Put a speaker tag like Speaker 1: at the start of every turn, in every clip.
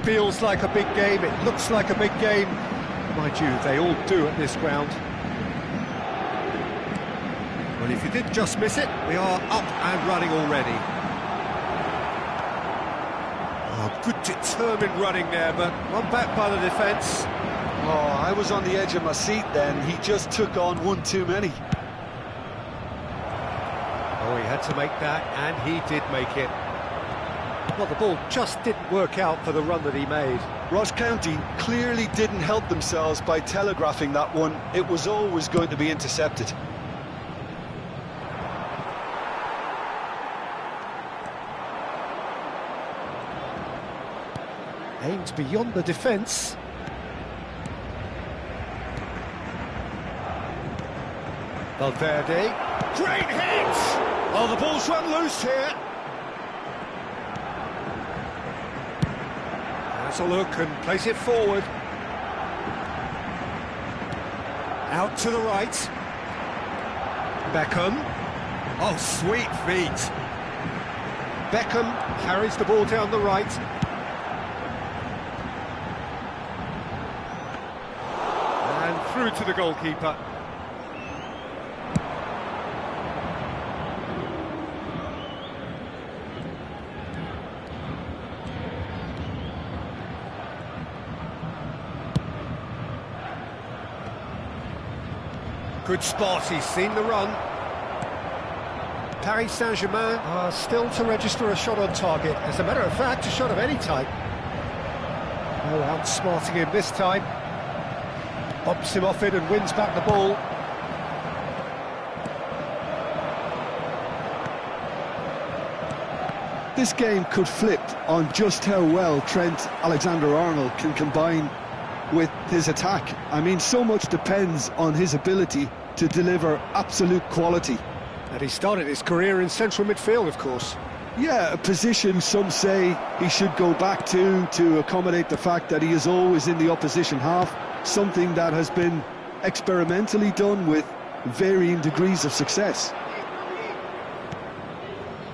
Speaker 1: feels like a big game, it looks like a big game. Mind you, they all do at this ground. Well, if you did just miss it, we are up and running already. Oh, good determined running there, but one back by the defence.
Speaker 2: Oh, I was on the edge of my seat then. He just took on one too many.
Speaker 1: Oh, he had to make that, and he did make it. Well, the ball just didn't work out for the run that he made.
Speaker 2: Ross County clearly didn't help themselves by telegraphing that one. It was always going to be intercepted.
Speaker 1: Aimed beyond the defence. Valverde. Great hit! Oh, the ball's run loose here. Has a look and place it forward. Out to the right. Beckham. Oh, sweet feet. Beckham carries the ball down the right. And through to the goalkeeper. Good spot, he's seen the run. Paris Saint-Germain are still to register a shot on target. As a matter of fact, a shot of any type. Oh, outsmarting him this time. Bumps him off it and wins back the ball.
Speaker 2: This game could flip on just how well Trent Alexander-Arnold can combine with his attack. I mean, so much depends on his ability to deliver absolute quality.
Speaker 1: And he started his career in central midfield, of course.
Speaker 2: Yeah, a position some say he should go back to accommodate the fact that he is always in the opposition half, something that has been experimentally done with varying degrees of success.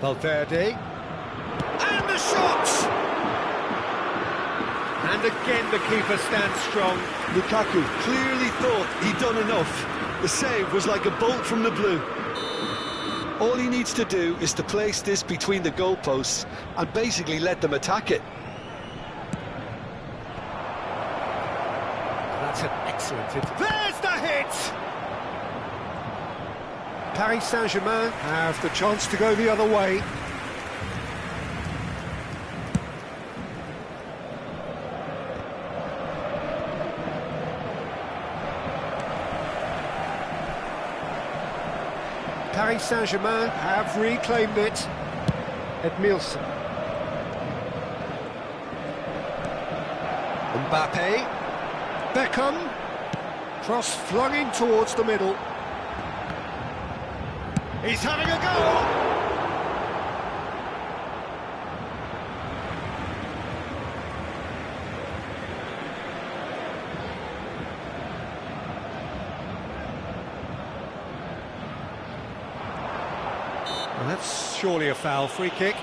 Speaker 1: Valverde. And the shot! And again the keeper stands strong.
Speaker 2: Lukaku clearly thought he'd done enough. The save was like a bolt from the blue. All he needs to do is to place this between the goalposts and basically let them attack it.
Speaker 1: That's an excellent hit. There's the hit! Paris Saint-Germain have the chance to go the other way. Paris Saint-Germain have reclaimed it. Edmilson. Mbappe. Beckham. Cross flung in towards the middle. He's having a go! Well, that's surely a foul. Free kick.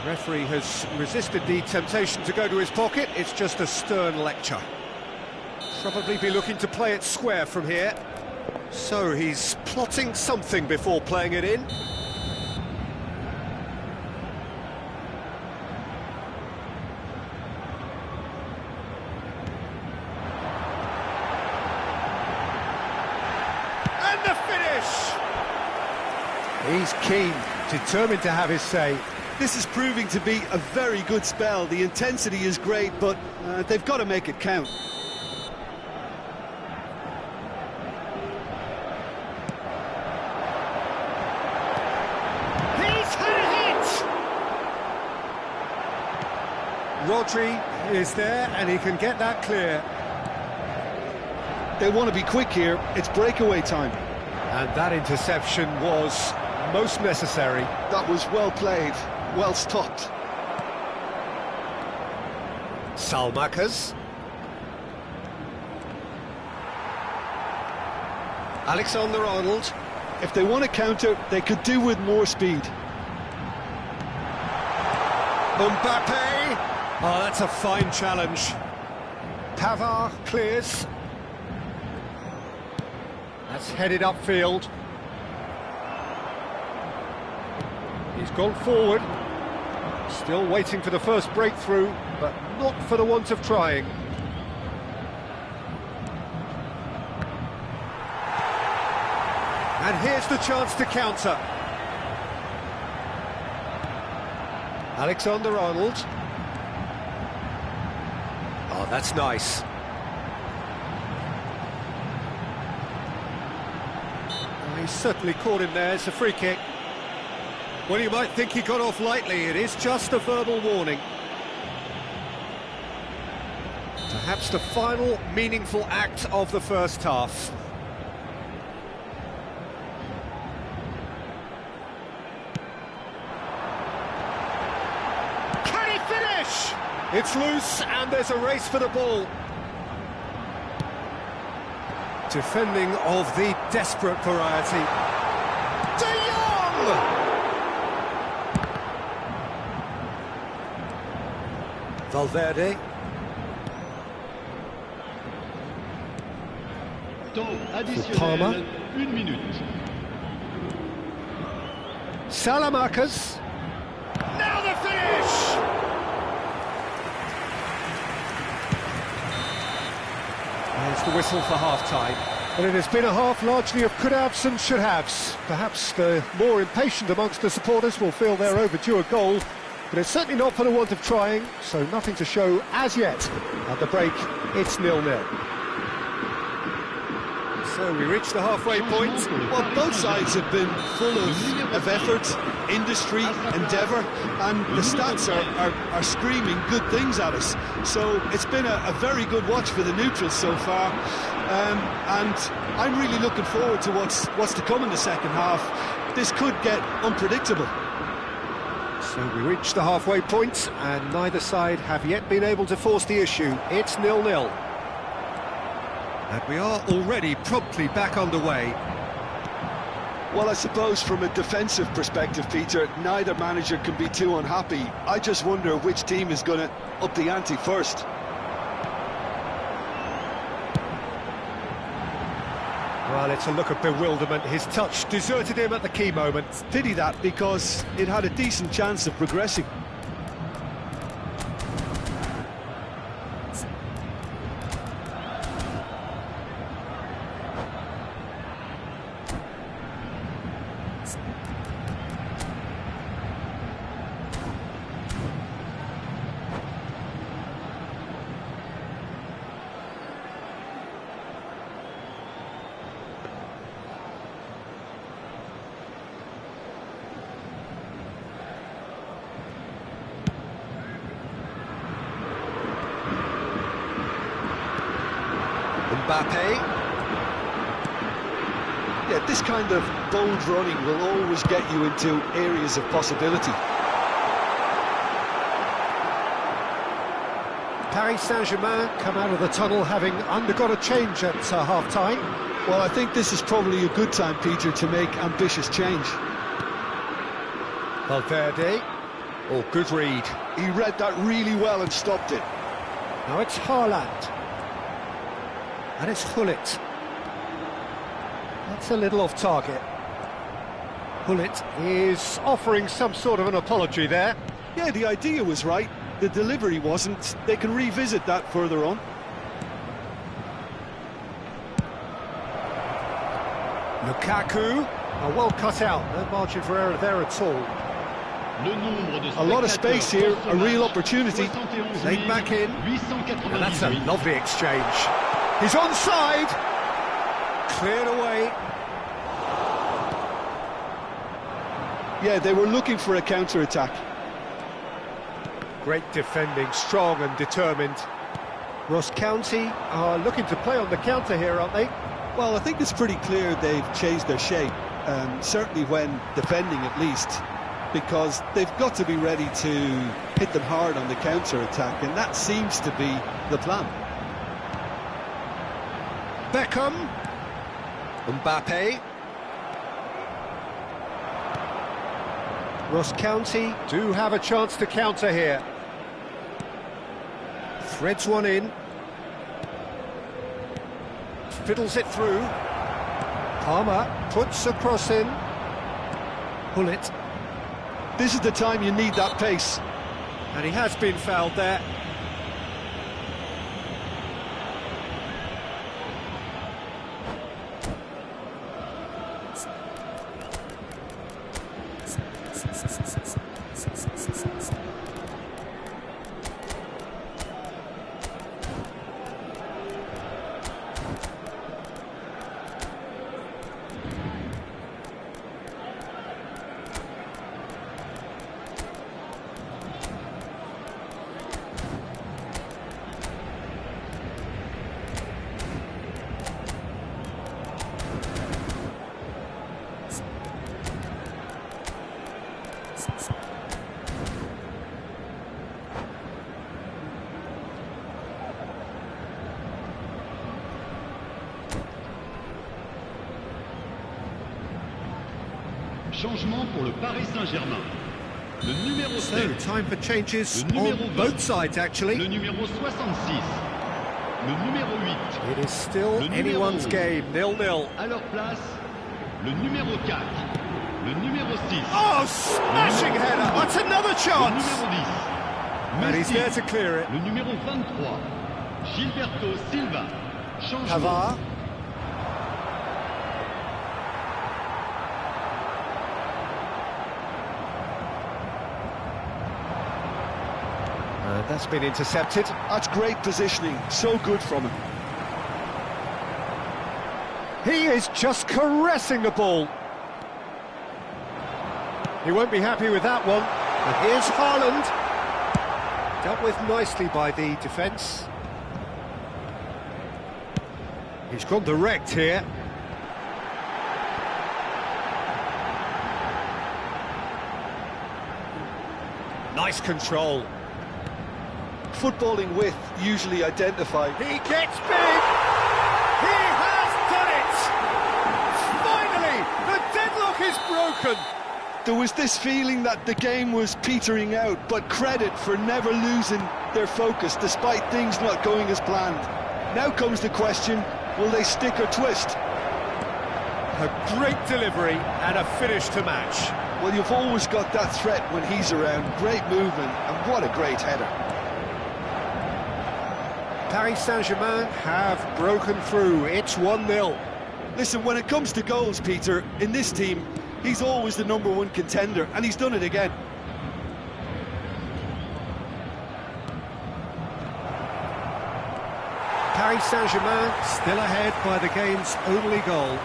Speaker 1: The referee has resisted the temptation to go to his pocket. It's just a stern lecture. Probably be looking to play it square from here. So he's plotting something before playing it in. And the finish! He's keen, determined to have his say.
Speaker 2: This is proving to be a very good spell. The intensity is great, but they've got to make it count.
Speaker 1: He's had a hit! Rodri is there, and he can get that clear.
Speaker 2: They want to be quick here. It's breakaway time.
Speaker 1: And that interception was most necessary.
Speaker 2: That was well played, well stopped.
Speaker 1: Salmakas. Alexander-Arnold.
Speaker 2: If they want to counter, they could do with more speed.
Speaker 1: Mbappe. Oh, that's That's a fine challenge. Pavard clears. That's headed upfield. He's gone forward. Still waiting for the first breakthrough, but not for the want of trying. And here's the chance to counter. Alexander-Arnold. Oh, that's nice. Oh, he's certainly caught him there. It's a free kick. Well, you might think he got off lightly. It is just a verbal warning. Perhaps the final meaningful act of the first half. Can he finish? It's loose and there's a race for the ball. Defending of the desperate variety. De Jong! Valverde.
Speaker 3: Temps additionnel,
Speaker 1: Palmer.
Speaker 3: 1 minute.
Speaker 1: Salamakers. Now the finish! There's the whistle for half-time. Well, it has been a half largely of could-haves and should-haves. Perhaps the more impatient amongst the supporters will feel they're overdue a goal, but it's certainly not for the want of trying, so nothing to show as yet. At the break, it's 0-0. So we reach the halfway point.
Speaker 2: Well, both sides have been full of effort, industry, endeavour, and the stats are screaming good things at us. So it's been a very good watch for the neutrals so far, and I'm really looking forward to what's to come in the second half. This could get unpredictable.
Speaker 1: So we reach the halfway point, and neither side have yet been able to force the issue. It's 0-0. And we are already promptly back underway.
Speaker 2: Well, I suppose from a defensive perspective, Peter, neither manager can be too unhappy. I just wonder which team is going to up the ante first.
Speaker 1: Well, it's a look of bewilderment. His touch deserted him at the key moment.
Speaker 2: Pity that, because it had a decent chance of progressing.
Speaker 1: Mbappe.
Speaker 2: Yeah, this kind of bold running will always get you into areas of possibility.
Speaker 1: Paris Saint-Germain come out of the tunnel having undergone a change at half-time.
Speaker 2: Well, I think this is probably a good time, Peter, to make ambitious change.
Speaker 1: Valverde. Oh, good read.
Speaker 2: He read that really well and stopped it.
Speaker 1: Now it's Haaland. And it's Hullet. That's a little off target. Hullet is offering some sort of an apology there.
Speaker 2: Yeah, the idea was right. The delivery wasn't. They can revisit that further on.
Speaker 1: Lukaku. Oh, well cut out. No margin for error there at all.
Speaker 2: A lot of space here, a real opportunity.
Speaker 1: Laid back in. And that's a lovely exchange. He's onside. Cleared away.
Speaker 2: Yeah, they were looking for a counter-attack.
Speaker 1: Great defending, strong and determined. Ross County are looking to play on the counter here, aren't they?
Speaker 2: Well, I think it's pretty clear they've changed their shape, certainly when defending at least, because they've got to be ready to hit them hard on the counter-attack, and that seems to be the plan.
Speaker 1: Beckham. Mbappe. Ross County do have a chance to counter here. Threads one in. Fiddles it through. Palmer puts a cross in. Pull it.
Speaker 2: This is the time you need that pace.
Speaker 1: And he has been fouled there.
Speaker 3: Changement pour le Paris Saint-Germain. Le numéro 7.
Speaker 1: So, time for changes
Speaker 3: Le numéro
Speaker 1: on
Speaker 3: 20.
Speaker 1: both sides, actually.
Speaker 3: Le numéro 66. Le numéro 8.
Speaker 1: It is still
Speaker 3: Le numéro
Speaker 1: anyone's
Speaker 3: 11.
Speaker 1: game, 0-0.
Speaker 3: À leur place, le numéro 4. Le numéro 6.
Speaker 1: Oh, smashing header! That's another
Speaker 3: Le
Speaker 1: chance!
Speaker 3: numéro 10.
Speaker 1: And he's
Speaker 3: Messi.
Speaker 1: there to clear it.
Speaker 3: Le numéro 23. Gilberto Silva. Changement.
Speaker 1: Pavard. And that's been intercepted.
Speaker 2: That's great positioning, so good from him.
Speaker 1: He is just caressing the ball. He won't be happy with that one. And here's Haaland. Dealt with nicely by the defence. He's gone direct here. Nice control.
Speaker 2: Footballing width usually identified.
Speaker 1: He gets big! He has done it! Finally, the deadlock is broken!
Speaker 2: There was this feeling that the game was petering out, but credit for never losing their focus despite things not going as planned. Now comes the question, will they stick or twist?
Speaker 1: A great delivery and a finish to match.
Speaker 2: Well, you've always got that threat when he's around. Great movement, and what a great header.
Speaker 1: Paris Saint-Germain have broken through. It's 1-0.
Speaker 2: Listen, when it comes to goals, Peter, in this team, he's always the #1 contender, and he's done it again.
Speaker 1: Paris Saint-Germain still ahead by the game's only goal.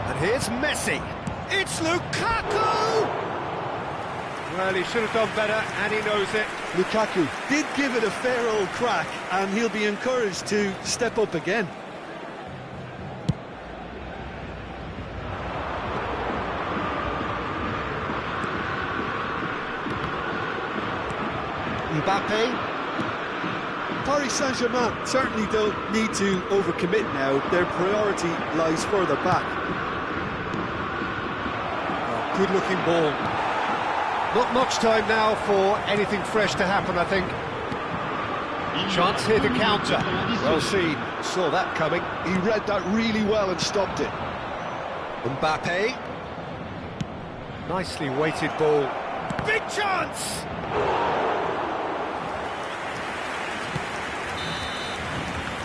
Speaker 1: And here's Messi. It's Lukaku! Well, he should have done better, and he knows it.
Speaker 2: Lukaku did give it a fair old crack, and he'll be encouraged to step up again.
Speaker 1: Mbappe.
Speaker 2: Paris Saint-Germain certainly don't need to overcommit now. Their priority lies further back.
Speaker 1: Oh, good-looking ball. Not much time now for anything fresh to happen, I think. Chance here to counter. Well seen. Saw that coming.
Speaker 2: He read that really well and stopped it.
Speaker 1: Mbappe. Nicely weighted ball. Big chance!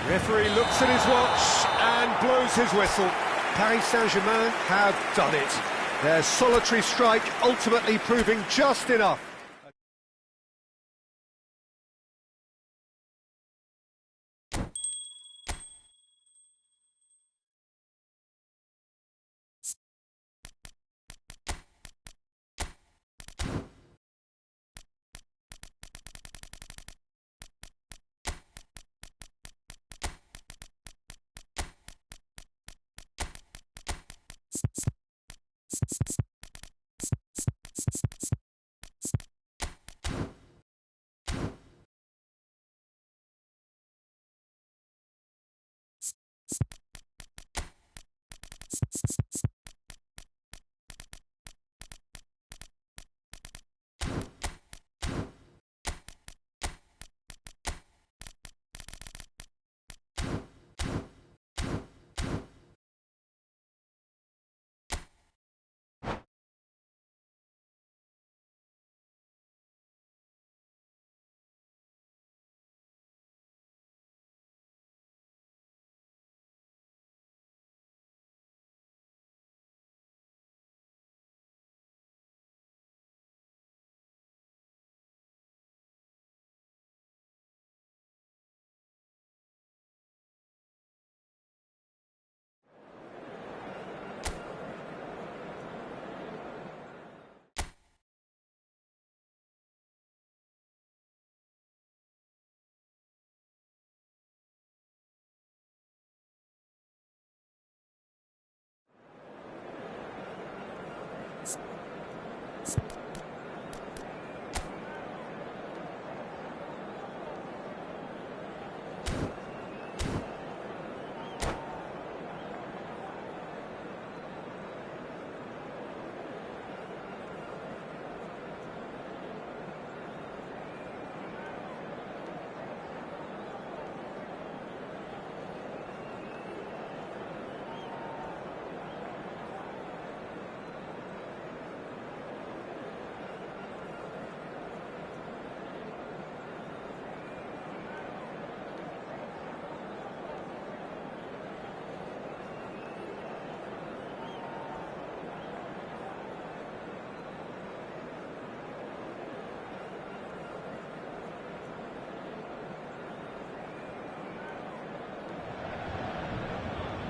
Speaker 1: Referee looks at his watch and blows his whistle. Paris Saint-Germain have done it. Their solitary strike ultimately proving just enough.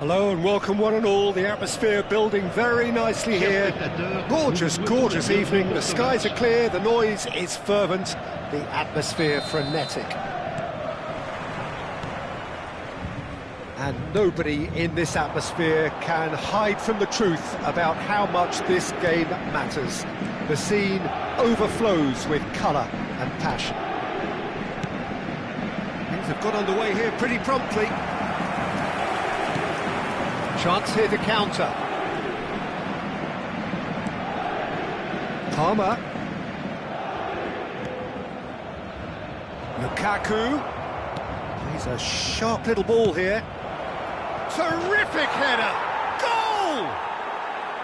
Speaker 1: Hello and welcome one and all. The atmosphere building very nicely here. Gorgeous, gorgeous evening. The skies are clear, the noise is fervent, the atmosphere frenetic. And nobody in this atmosphere can hide from the truth about how much this game matters. The scene overflows with colour and passion. Things have got underway here pretty promptly. Chance here to counter. Palmer. Lukaku. He's a sharp little ball here. Terrific header! Goal!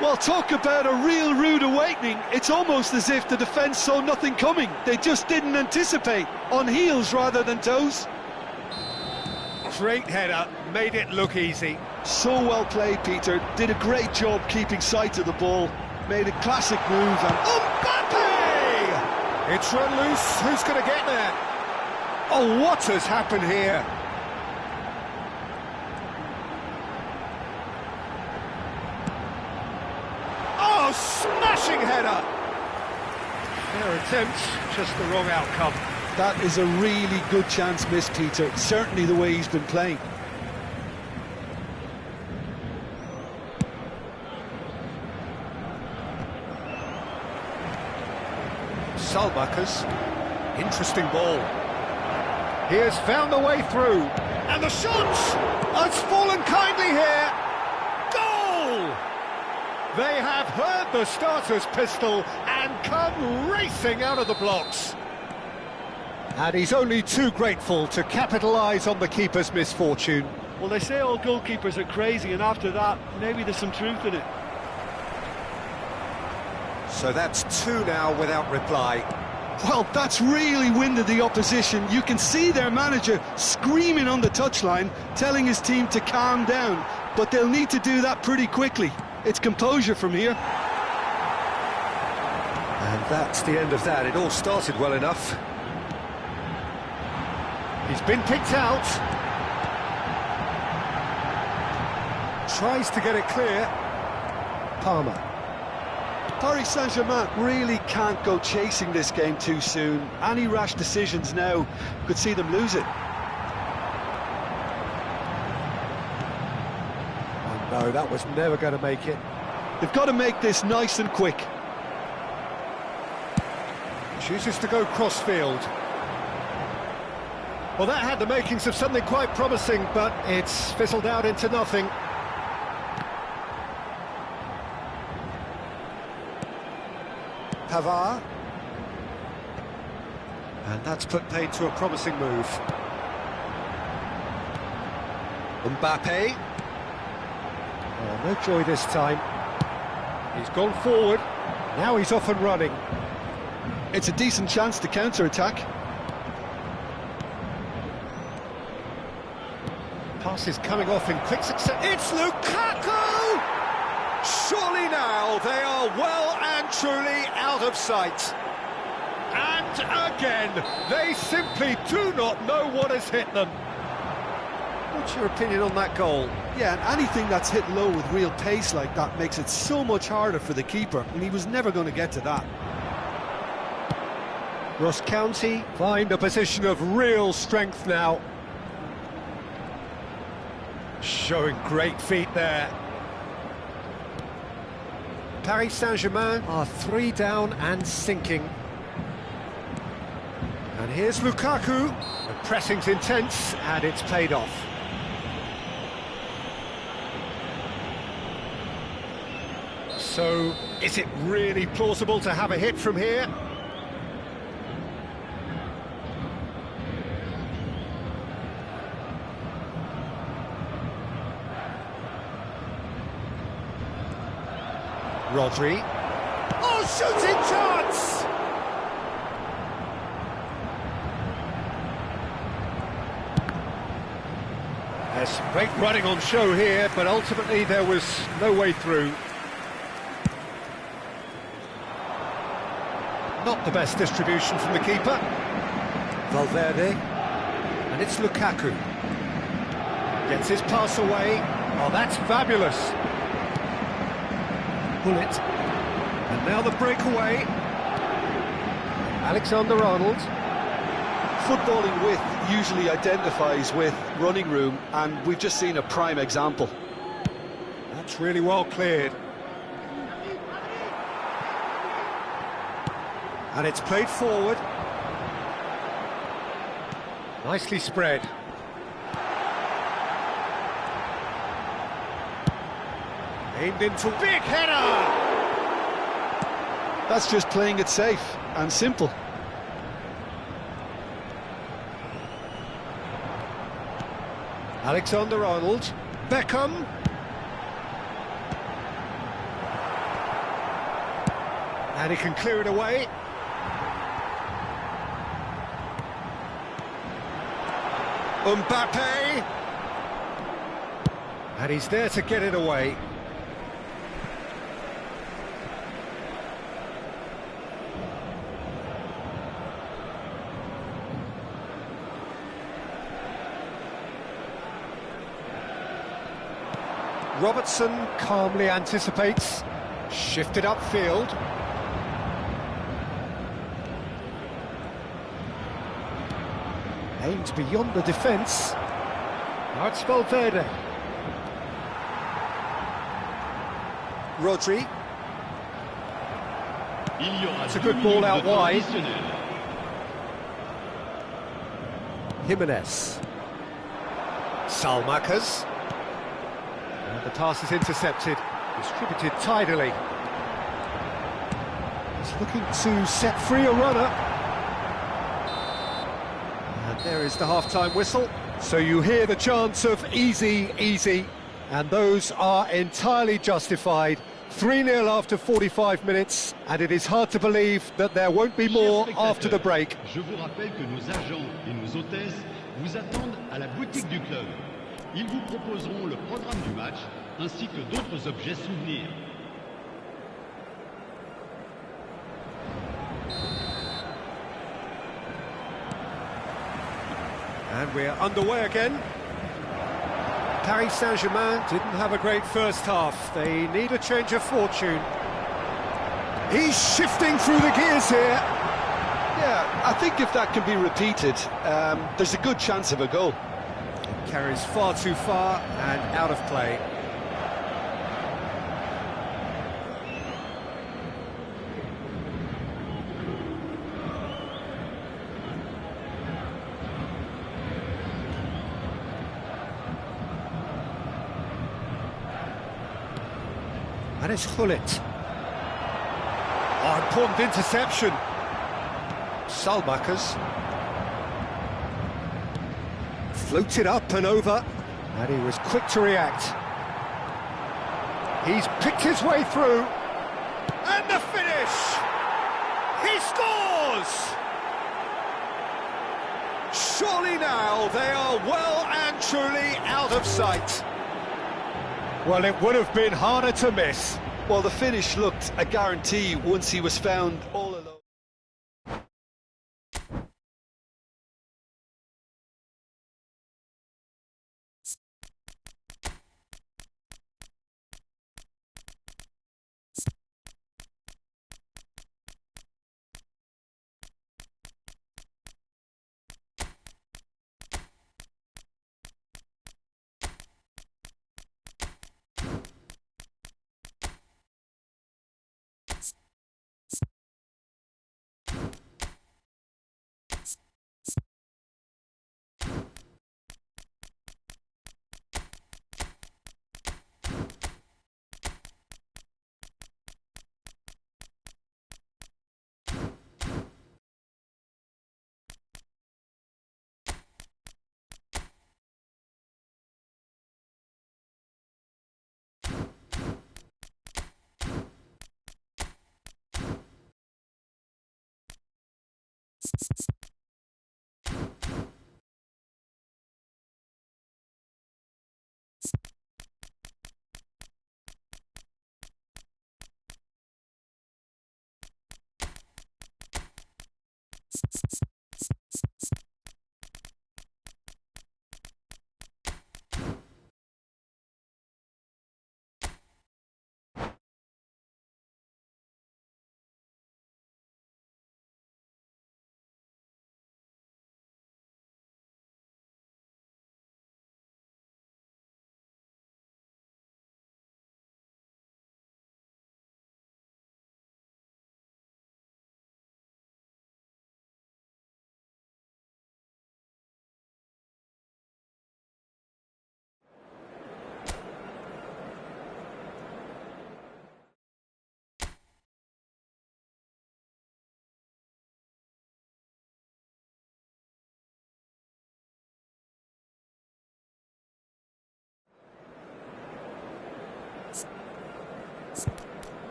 Speaker 2: Well, talk about a real rude awakening. It's almost as if the defence saw nothing coming. They just didn't anticipate. On heels rather than toes.
Speaker 1: Great header, made it look easy.
Speaker 2: So well played, Peter. Did a great job keeping sight of the ball. Made a classic move and...
Speaker 1: Mbappe! It's run loose, who's going to get there? Oh, what has happened here? Oh, smashing header! Their attempt, just the wrong outcome.
Speaker 2: That is a really good chance missed, Peter. Certainly the way he's been playing.
Speaker 1: Salmakers, interesting ball. He has found the way through, and the shot has fallen kindly here. Goal! They have heard the starter's pistol and come racing out of the blocks. And he's only too grateful to capitalise on the keeper's misfortune.
Speaker 2: Well, they say all goalkeepers are crazy, and after that, maybe there's some truth in it.
Speaker 1: So that's two now without reply.
Speaker 2: Well, that's really winded the opposition. You can see their manager screaming on the touchline, telling his team to calm down. But they'll need to do that pretty quickly. It's composure from here.
Speaker 1: And that's the end of that. It all started well enough. He's been picked out. Tries to get it clear. Palmer.
Speaker 2: Paris Saint-Germain really can't go chasing this game too soon. Any rash decisions now could see them lose it.
Speaker 1: Oh no, that was never going to make it.
Speaker 2: They've got to make this nice and quick.
Speaker 1: Chooses to go cross-field. Well, that had the makings of something quite promising, but it's fizzled out into nothing. Pavard. And that's put paid to a promising move. Mbappe. Oh, no joy this time. He's gone forward. Now he's off and running.
Speaker 2: It's a decent chance to counter-attack.
Speaker 1: Pass is coming off in quick succession. It's Lukaku! Surely now they are well and truly out of sight. And again, they simply do not know what has hit them. What's your opinion on that goal?
Speaker 2: Yeah, and anything that's hit low with real pace like that makes it so much harder for the keeper, and he was never going to get to that.
Speaker 1: Ross County find a position of real strength now. Showing great feet there. Paris Saint-Germain are 3 down and sinking. And here's Lukaku. The pressing's intense and it's paid off. So, is it really plausible to have a hit from here? Rodri. Oh, shooting chance! There's great running on show here, but ultimately there was no way through. Not the best distribution from the keeper. Valverde. And it's Lukaku. Gets his pass away. Oh, that's fabulous. Pull it. And now the breakaway. Alexander-Arnold.
Speaker 2: Footballing width usually identifies with running room, and we've just seen a prime example.
Speaker 1: That's really well cleared. And it's played forward. Nicely spread. Aimed into big header!
Speaker 2: That's just playing it safe and simple.
Speaker 1: Alexander-Arnold. Beckham. And he can clear it away. Mbappe. And he's there to get it away. Robertson calmly anticipates. Shifted upfield. Aimed beyond the defence. Now it's Valverde. Rodri. It's a good ball out wide. Jimenez. Salmakas. And the pass is intercepted. Distributed tidily. He's looking to set free a runner. And there is the half-time whistle. So you hear the chants of easy, easy, and those are entirely justified. 3-0 after 45 minutes, and it is hard to believe that there won't be more after the break.
Speaker 3: Je vous rappelle que nos agents et nos hôtesses vous attendent à la boutique du club. Ils vous proposeront le programme du match, ainsi que d'autres objets souvenirs.
Speaker 1: And we're underway again. Paris Saint-Germain didn't have a great first half. They need a change of fortune. He's shifting through the gears here.
Speaker 2: Yeah, I think if that can be repeated, there's a good chance of a goal.
Speaker 1: It carries far too far and out of play. And it's Hullet. Oh, important interception. Salmakas. Floated up and over. And he was quick to react. He's picked his way through. And the finish! He scores! Surely now they are well and truly out of sight. Well, it would have been harder to miss.
Speaker 2: Well, the finish looked a guarantee once he was found all alone.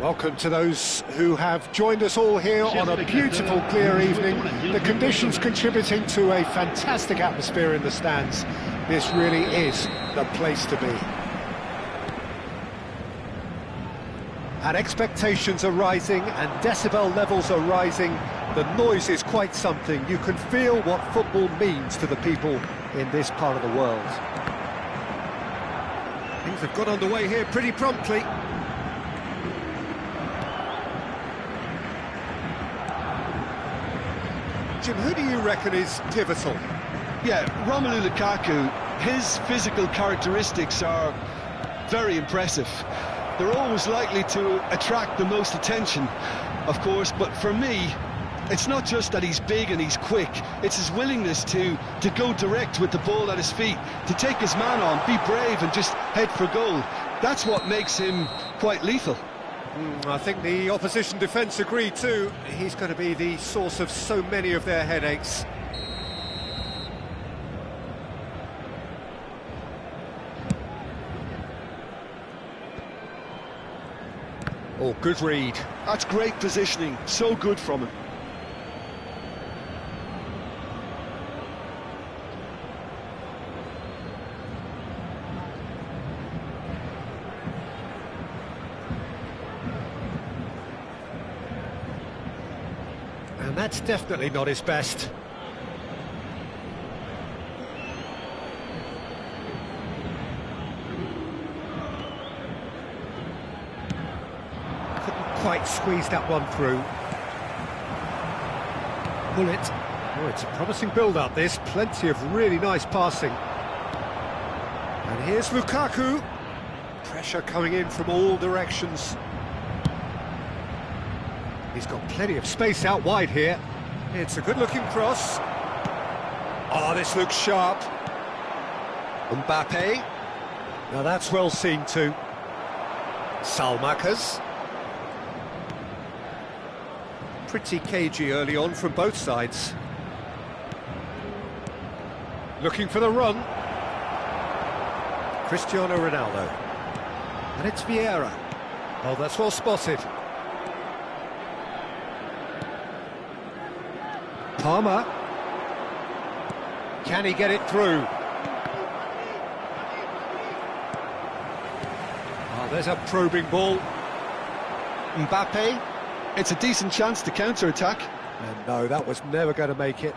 Speaker 1: Welcome to those who have joined us all here on a beautiful, clear evening. The conditions contributing to a fantastic atmosphere in the stands. This really is the place to be. And expectations are rising and decibel levels are rising. The noise is quite something. You can feel what football means to the people in this part of the world. Things have got underway here pretty promptly. Jim, who do you reckon is pivotal?
Speaker 2: Yeah, Romelu Lukaku, his physical characteristics are very impressive. They're always likely to attract the most attention, of course, but for me, it's not just that he's big and he's quick, it's his willingness to go direct with the ball at his feet, to take his man on, be brave and just head for goal. That's what makes him quite lethal.
Speaker 1: I think the opposition defence agree too. He's going to be the source of so many of their headaches. Oh, good read.
Speaker 2: That's great positioning, so good from him.
Speaker 1: And that's definitely not his best. Couldn't quite squeeze that one through. Bullet. Oh, it's a promising build-up, this. Plenty of really nice passing. And here's Lukaku. Pressure coming in from all directions. He's got plenty of space out wide here. It's a good-looking cross. Oh, this looks sharp. Mbappe. Now that's well seen too. Salmakas. Pretty cagey early on from both sides. Looking for the run. Cristiano Ronaldo. And it's Vieira. Oh, that's well spotted. Palmer. Can he get it through? Oh, there's a probing ball. Mbappe.
Speaker 2: It's a decent chance to counter-attack.
Speaker 1: And no, that was never going to make it.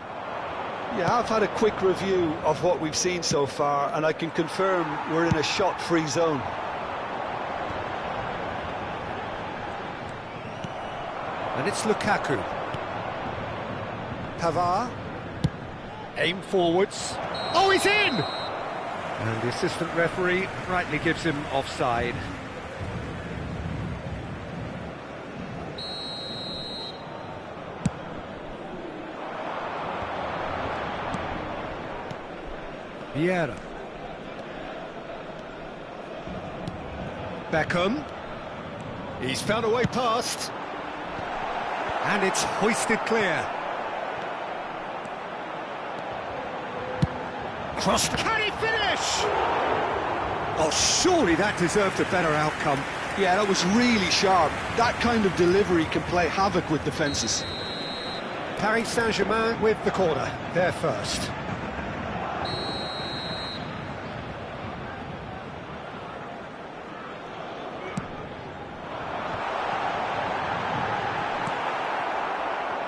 Speaker 2: Yeah, I've had a quick review of what we've seen so far, and I can confirm we're in a shot-free zone.
Speaker 1: And it's Lukaku. Pavard. Aim forwards. Oh, he's in! And the assistant referee rightly gives him offside. Vieira. Beckham. He's found a way past. And it's hoisted clear. Cross. Can he finish? Oh, surely that deserved a better outcome.
Speaker 2: Yeah, that was really sharp. That kind of delivery can play havoc with defences.
Speaker 1: Paris Saint-Germain with the corner. They're first.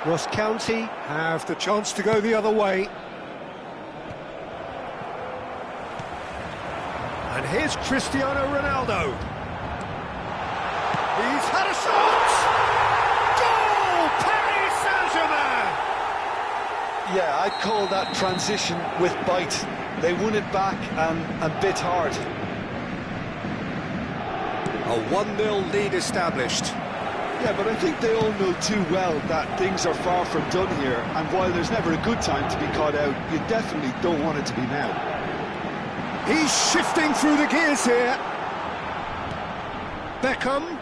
Speaker 1: Ross County have the chance to go the other way. And here's Cristiano Ronaldo. He's had a shot! Goal! Paris Saint-Germain!
Speaker 2: Yeah, I'd call that transition with bite. They won it back and bit hard.
Speaker 1: A 1-0 lead established.
Speaker 2: Yeah, but I think they all know too well that things are far from done here, and while there's never a good time to be caught out, you definitely don't want it to be now.
Speaker 1: He's shifting through the gears here. Beckham.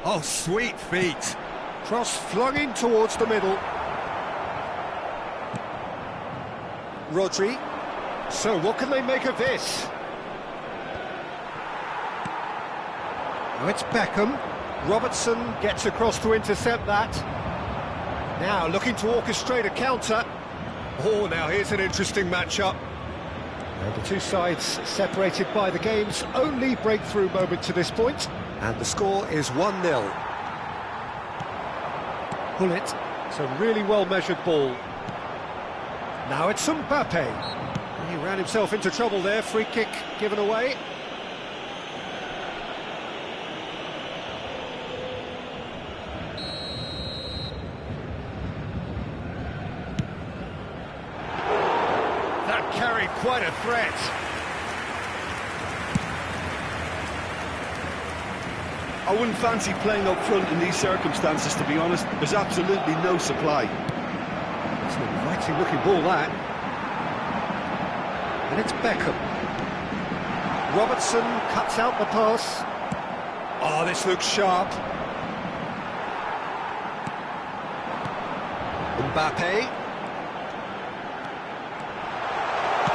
Speaker 1: Oh, sweet feet. Cross flung in towards the middle. Rodri. So what can they make of this? Oh, it's Beckham. Robertson gets across to intercept that. Now looking to orchestrate a counter. Oh, now here's an interesting matchup. And the two sides separated by the game's only breakthrough moment to this point. And the score is 1-0. Pull it. It's a really well-measured ball. Now it's Mbappe. He ran himself into trouble there. Free kick given away. That carried quite a threat.
Speaker 2: I wouldn't fancy playing up front in these circumstances, to be honest. There's absolutely no supply.
Speaker 1: It's an inviting looking ball, that. And it's Beckham. Robertson cuts out the pass. Oh, this looks sharp. Mbappe.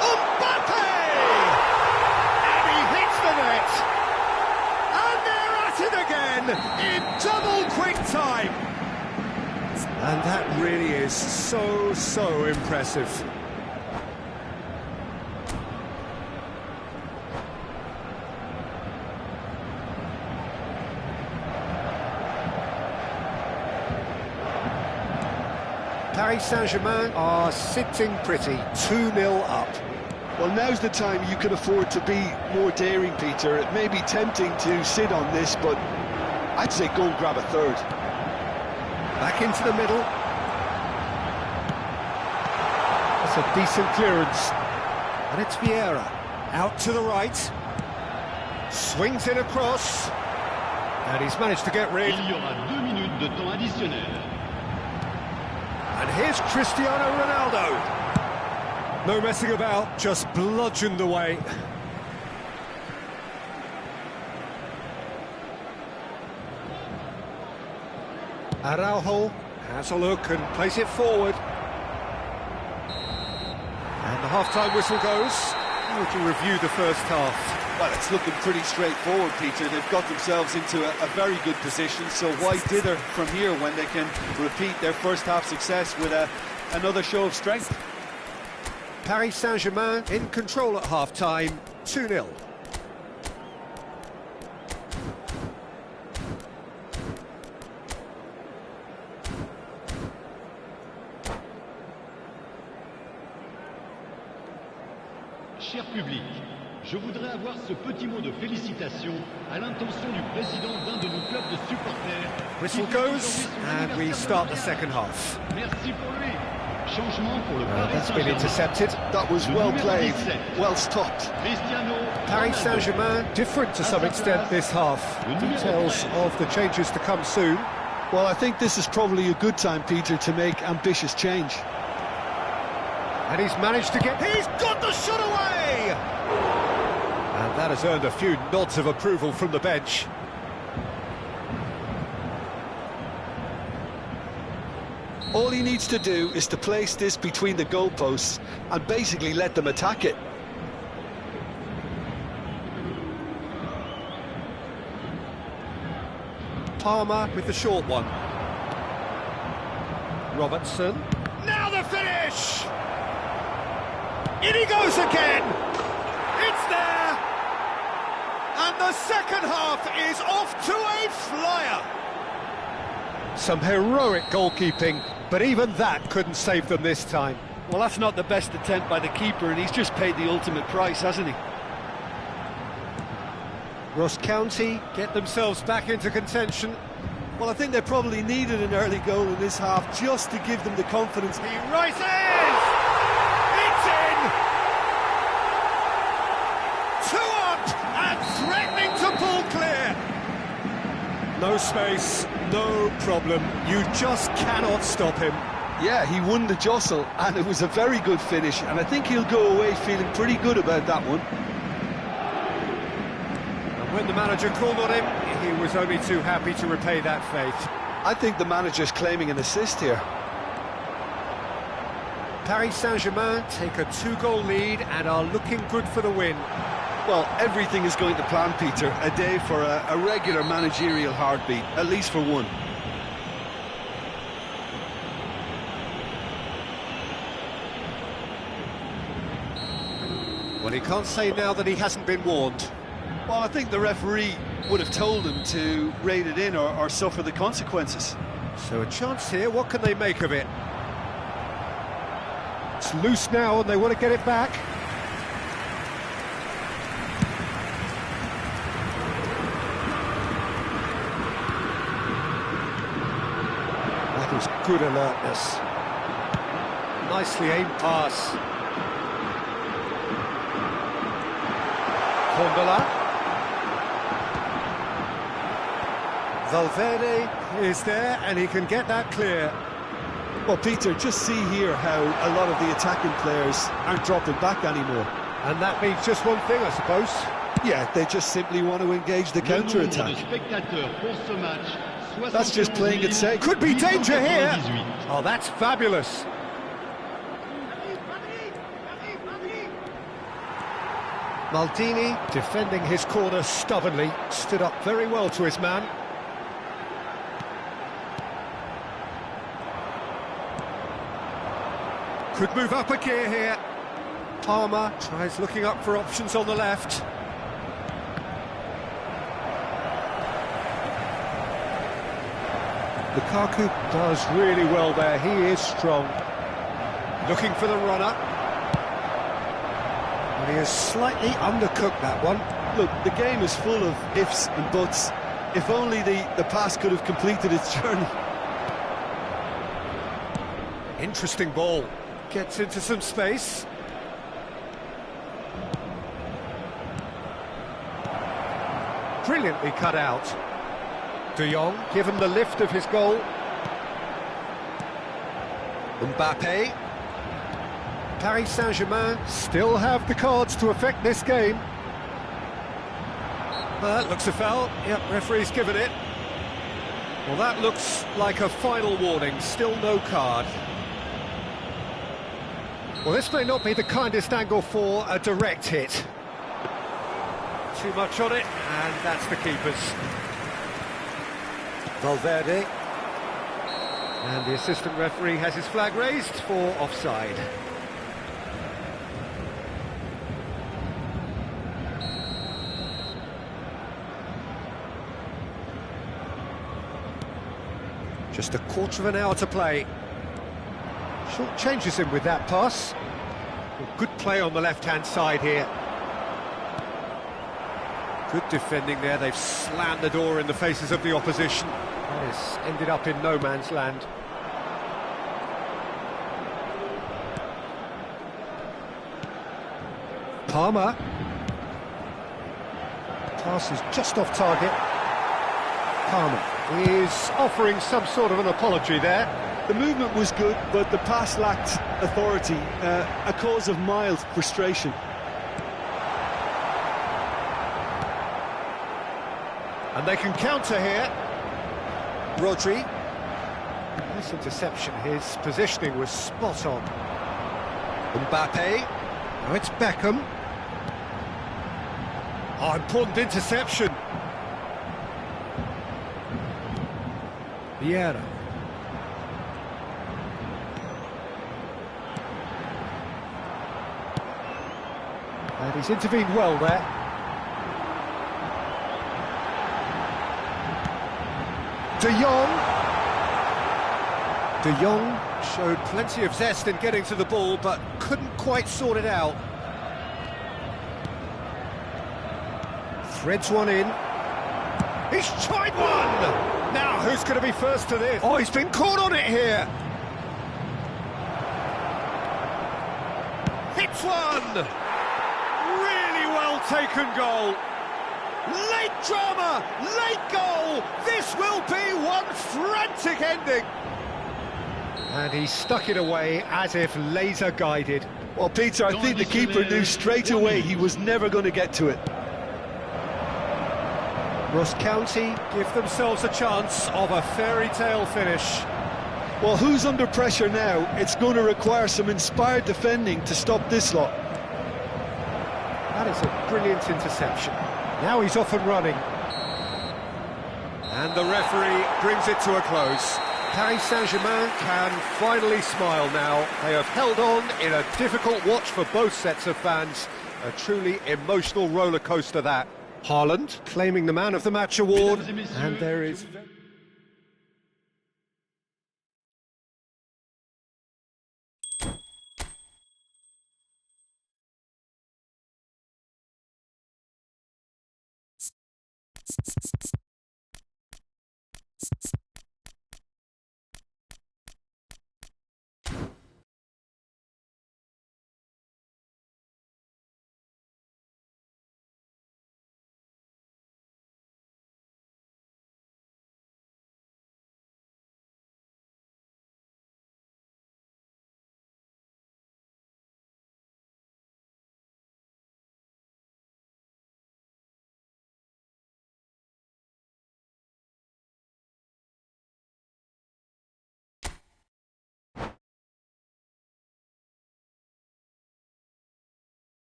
Speaker 1: Mbappe! And he hits the net. And they're at it again in double quick time. And that really is so impressive. Paris Saint-Germain are sitting pretty, 2-0 up.
Speaker 2: Well, now's the time you can afford to be more daring, Peter. It may be tempting to sit on this, but I'd say go and grab a third.
Speaker 1: Back into the middle. That's a decent clearance. And it's Vieira. Out to the right. Swings it across. And he's managed to get rid.
Speaker 3: Il y aura 2 minutes de temps additionnel.
Speaker 1: And here's Cristiano Ronaldo. No messing about, just bludgeoned away. Araujo has a look and plays it forward. And the half-time whistle goes. How would you review the first half?
Speaker 2: Well, it's looking pretty straightforward, Peter. They've got themselves into a very good position, so why dither from here when they can repeat their first half success with another show of strength?
Speaker 1: Paris Saint-Germain in control at half-time, 2-0.
Speaker 3: Cher public, je voudrais avoir ce petit mot de félicitation à l'intention du président d'un de nos clubs de supporters.
Speaker 1: Whistle goes, and we start the second half.
Speaker 3: Merci pour lui. Changement pour le Paris
Speaker 1: That's been
Speaker 3: Saint-Germain.
Speaker 1: intercepted.
Speaker 2: That was well played, well stopped.
Speaker 3: Cristiano
Speaker 1: Paris Saint-Germain different to some extent this half. Details of the changes to come soon.
Speaker 2: Well, I think this is probably a good time, Peter, to make ambitious change.
Speaker 1: And he's managed to get... He's got the shot away! And that has earned a few nods of approval from the bench.
Speaker 2: All he needs to do is to place this between the goalposts and basically let them attack it.
Speaker 1: Palmer with the short one. Robertson. Now the finish! In he goes again! It's there! And the second half is off to a flyer! Some heroic goalkeeping, but even that couldn't save them this time.
Speaker 2: Well, that's not the best attempt by the keeper, and he's just paid the ultimate price, hasn't he?
Speaker 1: Ross County get themselves back into contention.
Speaker 2: Well, I think they probably needed an early goal in this half just to give them the confidence.
Speaker 1: He rises! It's in! 2 up and threatening to pull clear. No space, no problem. You just cannot stop him.
Speaker 2: Yeah, he won the jostle, and it was a very good finish, and I think he'll go away feeling pretty good about that one.
Speaker 1: And when the manager called on him, he was only too happy to repay that faith.
Speaker 2: I think the manager's claiming an assist here.
Speaker 1: Paris Saint-Germain take a 2-goal lead and are looking good for the win.
Speaker 2: Well, everything is going to plan, Peter. A day for a regular managerial heartbeat, at least for one.
Speaker 1: Well, he can't say now that he hasn't been warned.
Speaker 2: Well, I think the referee would have told him to rein it in or suffer the consequences.
Speaker 1: So a chance here, what can they make of it? It's loose now and they want to get it back. That was good alertness. Nicely aimed pass. Kondola. Valverde is there and he can get that clear.
Speaker 2: Well, Peter, just see here how a lot of the attacking players aren't dropping back anymore.
Speaker 1: And that means just one thing, I suppose.
Speaker 2: Yeah, they just simply want to engage the counter-attack. That's just playing it safe.
Speaker 1: Could be danger here! Oh, that's fabulous. Maldini, defending his corner stubbornly, stood up very well to his man. Could move up a gear here. Palmer tries looking up for options on the left. Lukaku does really well there, he is strong. Looking for the runner. And he has slightly undercooked that one.
Speaker 2: Look, the game is full of ifs and buts. If only the pass could have completed its journey.
Speaker 1: Interesting ball. Gets into some space. Brilliantly cut out. De Jong, given the lift of his goal. Mbappe. Paris Saint-Germain still have the cards to affect this game. Looks a foul. Yep, referee's given it. Well, that looks like a final warning. Still no card. Well, this may not be the kindest angle for a direct hit. Too much on it, and that's the keeper's. Valverde. And the assistant referee has his flag raised for offside. Just a quarter of an hour to play. Short changes him with that pass. Well, good play on the left-hand side here. Good defending there. They've slammed the door in the faces of the opposition. It's ended up in no man's land. Palmer. Pass is just off target. Palmer is offering some sort of an apology there.
Speaker 2: The movement was good, but the pass lacked authority, a cause of mild frustration.
Speaker 1: And they can counter here. Rodri. Nice interception, his positioning was spot on. Mbappe. Now it's Beckham. Oh, important interception. Vieira. And he's intervened well there. De Jong. De Jong showed plenty of zest in getting to the ball, but couldn't quite sort it out. Threads one in. He's tried one! Now, who's going to be first to this? Oh, he's been caught on it here. Hits one! Really well taken goal. Late drama, late goal. This will be one frantic ending. And he stuck it away as if laser guided.
Speaker 2: Well, Peter, I think the keeper knew straight away he was never going to get to it.
Speaker 1: Ross County give themselves a chance of a fairy tale finish.
Speaker 2: Well, who's under pressure now? It's going to require some inspired defending to stop this lot.
Speaker 1: That is a brilliant interception. Now he's off and running. And the referee brings it to a close. Paris Saint-Germain can finally smile now. They have held on in a difficult watch for both sets of fans. A truly emotional roller coaster that. Haaland claiming the Man of the Match award, and there is...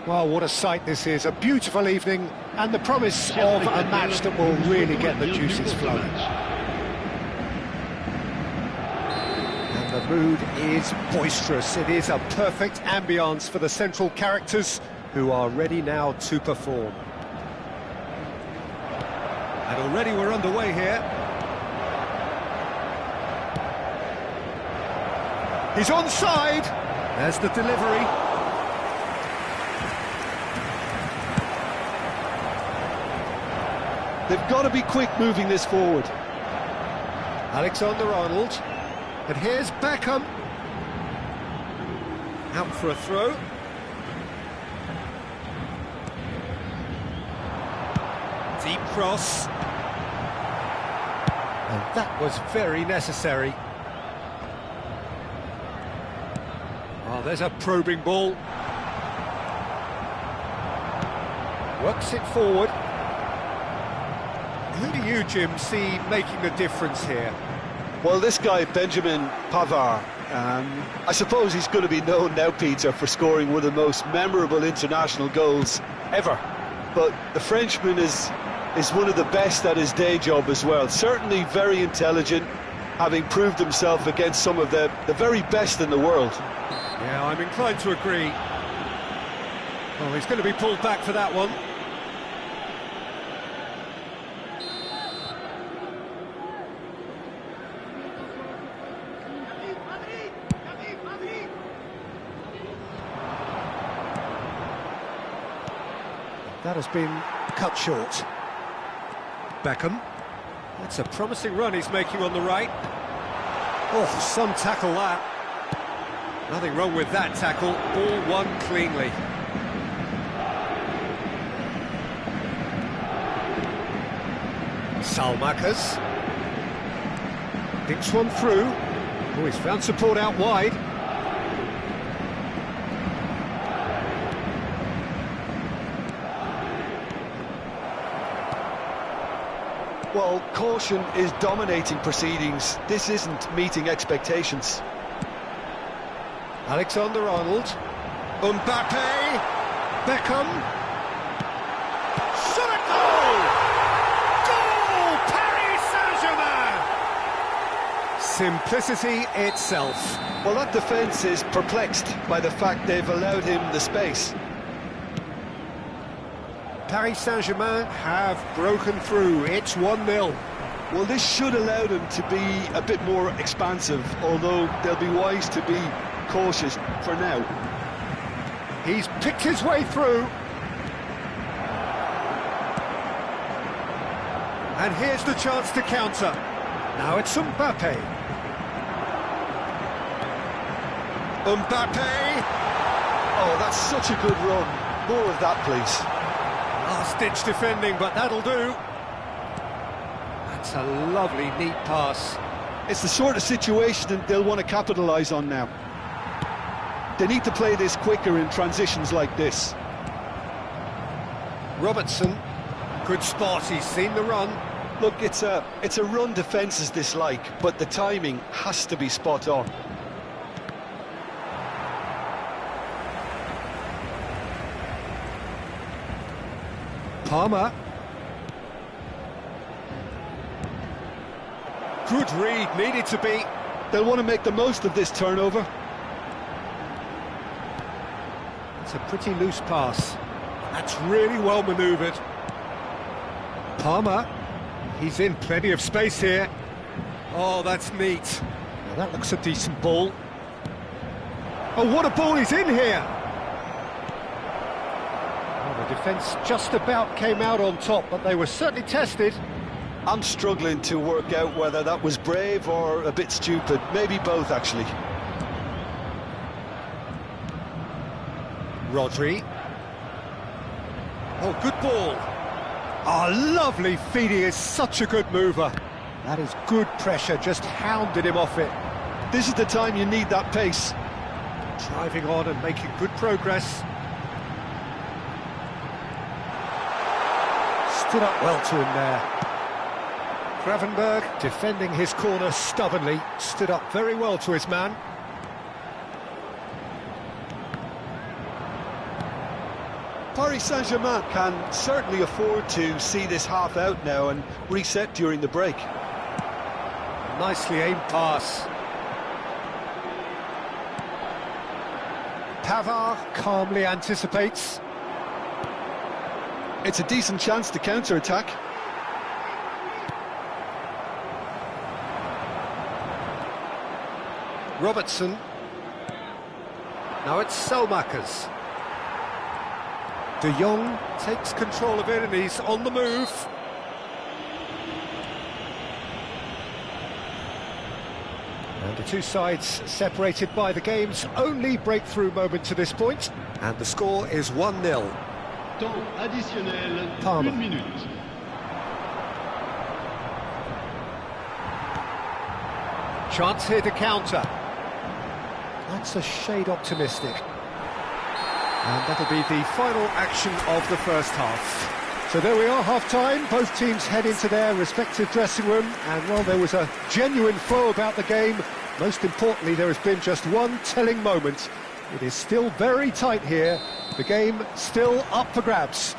Speaker 1: Well, what a sight this is, a beautiful evening, and the promise of a match that will really get the juices flowing. And the mood is boisterous. It is a perfect ambience for the central characters, who are ready now to perform. And already we're underway here. He's onside. There's the delivery.
Speaker 2: They've got to be quick moving this forward.
Speaker 1: Alexander-Arnold. And here's Beckham. Out for a throw. Deep cross. And that was very necessary. Oh, there's a probing ball. Works it forward. Who do you, Jim, see making the difference here?
Speaker 2: Well, this guy, Benjamin Pavard, I suppose he's going to be known now, Peter, for scoring one of the most memorable international goals ever. But the Frenchman is one of the best at his day job as well. Certainly very intelligent, having proved himself against some of the very best in the world.
Speaker 1: Yeah, I'm inclined to agree. Oh, he's going to be pulled back for that one. that has been cut short. Beckham. That's a promising run he's making on the right. Oh, some tackle that. Nothing wrong with that tackle. Ball won cleanly. Salmakas. Dinks one through. Oh, he's found support out wide.
Speaker 2: Well, caution is dominating proceedings. This isn't meeting expectations.
Speaker 1: Alexander-Arnold. Mbappe. Beckham. Shot at goal! Goal! Paris Saint-Germain! Simplicity itself.
Speaker 2: Well, that defence is perplexed by the fact they've allowed him the space.
Speaker 1: Paris Saint-Germain have broken through. It's 1-0.
Speaker 2: Well, this should allow them to be a bit more expansive, although they'll be wise to be cautious for now.
Speaker 1: He's picked his way through. And here's the chance to counter. Now it's Mbappe. Mbappe!
Speaker 2: Oh, that's such a good run. More of that, please.
Speaker 1: Last-ditch defending, but that'll do. That's a lovely, neat pass.
Speaker 2: It's the sort of situation that they'll want to capitalise on now. They need to play this quicker in transitions like this.
Speaker 1: Robertson, good spot, he's seen the run.
Speaker 2: Look, it's a run defences dislike, but the timing has to be spot on.
Speaker 1: Palmer. Good read, needed to be.
Speaker 2: They'll want to make the most of this turnover.
Speaker 1: It's a pretty loose pass. That's really well manoeuvred. Palmer. He's in plenty of space here. Oh, that's neat. Now that looks a decent ball. Oh, what a ball he's in here! The defence just about came out on top, but they were certainly tested.
Speaker 2: I'm struggling to work out whether that was brave or a bit stupid. Maybe both, actually.
Speaker 1: Rodri. Oh, good ball. Oh, lovely feed. He is such a good mover. That is good pressure, just hounded him off it.
Speaker 2: This is the time you need that pace.
Speaker 1: Driving on and making good progress. Stood up well to him there. Gravenberg defending his corner stubbornly, stood up very well to his man.
Speaker 2: Paris Saint-Germain can certainly afford to see this half out now and reset during the break.
Speaker 1: Nicely aimed pass. Pavard calmly anticipates.
Speaker 2: It's a decent chance to counter-attack.
Speaker 1: Robertson. Now it's Salmakas. De Jong takes control of it and he's on the move. And the two sides separated by the game's only breakthrough moment to this point. And the score is 1-0.
Speaker 3: Temps additionnel,
Speaker 1: Palmer.
Speaker 3: 1 minute.
Speaker 1: Chance here to counter. That's a shade optimistic. And that'll be the final action of the first half. So there we are, half-time. Both teams head into their respective dressing room. And while there was a genuine flow about the game, most importantly, there has been just one telling moment. It is still very tight here. The game still up for grabs.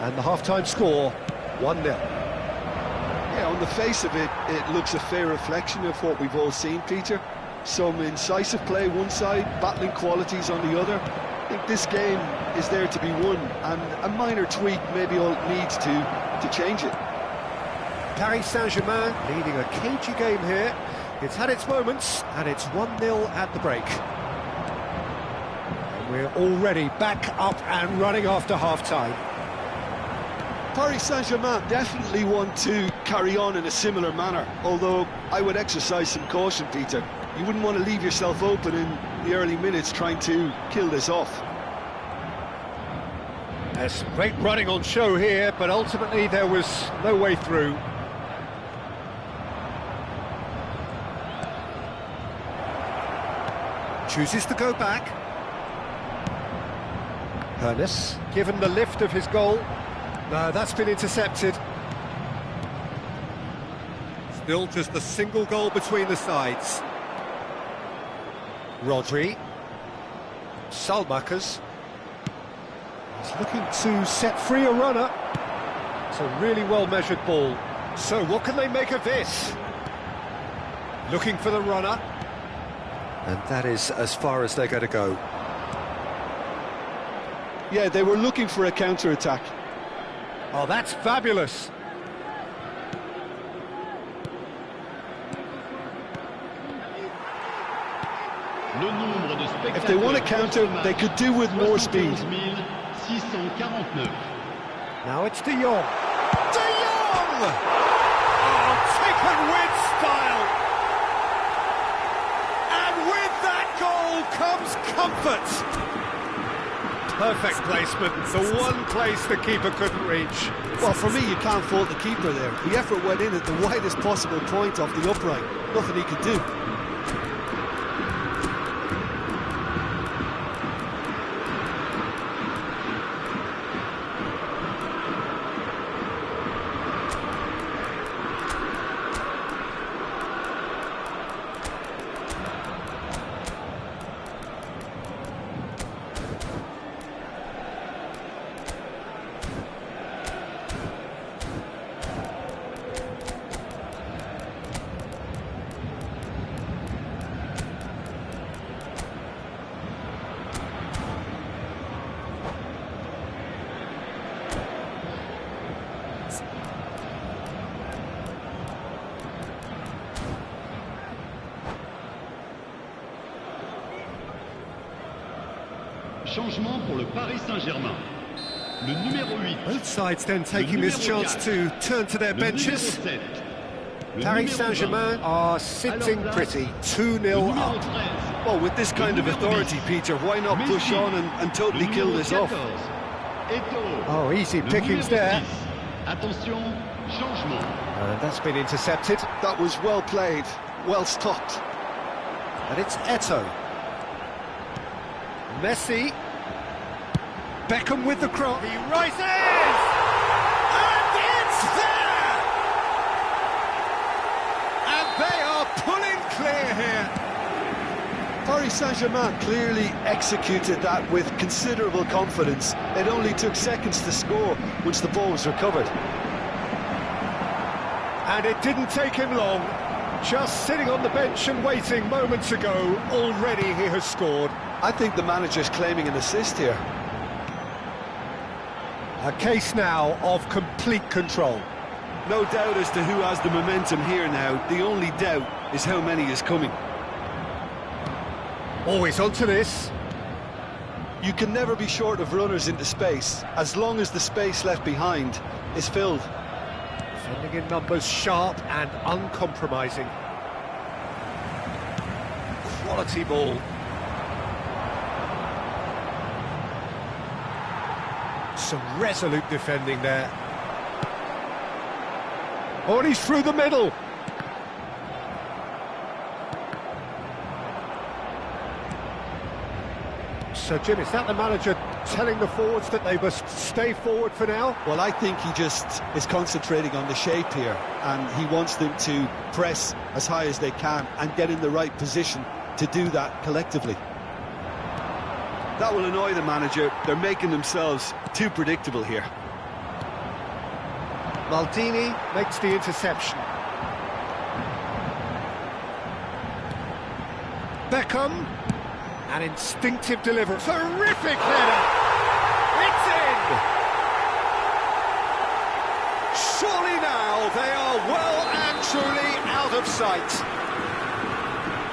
Speaker 1: And the half-time score, 1-0.
Speaker 2: Yeah, on the face of it, it looks a fair reflection of what we've all seen, Peter. Some incisive play one side, battling qualities on the other. I think this game is there to be won, and a minor tweak maybe all it needs to change it.
Speaker 1: Paris Saint-Germain leading a cagey game here. It's had its moments, and it's 1-0 at the break. And we're already back up and running after half-time.
Speaker 2: Paris Saint-Germain definitely want to carry on in a similar manner, although I would exercise some caution, Peter. You wouldn't want to leave yourself open in the early minutes trying to kill this off.
Speaker 1: There's great running on show here, but ultimately there was no way through. Chooses to go back. Hernes, given the lift of his goal. No, that's been intercepted. Still just a single goal between the sides. Rodri. Salmakers. He's looking to set free a runner. It's a really well-measured ball. So what can they make of this? Looking for the runner. And that is as far as they're going to go.
Speaker 2: Yeah, they were looking for a counter-attack.
Speaker 1: Oh, that's fabulous.
Speaker 2: If they want to counter, they could do with more speed.
Speaker 1: Now it's De Jong. De Jong! Oh, taken with style. And with that goal comes comfort. Perfect placement, the one place the keeper couldn't reach.
Speaker 2: Well, for me, you can't fault the keeper there. The effort went in at the widest possible point off the upright. Nothing he could do.
Speaker 3: Changement pour le Paris Saint-Germain. Le numéro 8.
Speaker 1: Both sides then taking this chance to turn to their benches. Paris Saint-Germain are sitting pretty, 2-0 up.
Speaker 2: Well, with this kind of authority, Peter, why not push on and totally kill this off?
Speaker 1: Oh, easy pickings there.
Speaker 3: Attention, changement.
Speaker 1: That's been intercepted.
Speaker 2: That was well played, well stopped.
Speaker 1: And it's Eto'o. Messi. Beckham with the cross. He rises! And it's there! And they are pulling clear here.
Speaker 2: Paris Saint-Germain clearly executed that with considerable confidence. It only took seconds to score once the ball was recovered.
Speaker 1: And it didn't take him long. Just sitting on the bench and waiting moments ago, already he has scored.
Speaker 2: I think the manager's claiming an assist here.
Speaker 1: A case now of complete control.
Speaker 2: No doubt as to who has the momentum here now. The only doubt is how many is coming.
Speaker 1: Always onto this.
Speaker 2: You can never be short of runners into space, as long as the space left behind is filled.
Speaker 1: Defending in numbers, sharp and uncompromising. Quality ball. Some resolute defending there. Oh, and he's through the middle. So, Jim, is that the manager telling the forwards that they must stay forward for now?
Speaker 2: Well, I think he just is concentrating on the shape here, and he wants them to press as high as they can and get in the right position to do that collectively. That will annoy the manager. They're making themselves too predictable here.
Speaker 1: Maldini makes the interception. Beckham, an instinctive delivery. Terrific header! It's in! Surely now they are well and truly out of sight.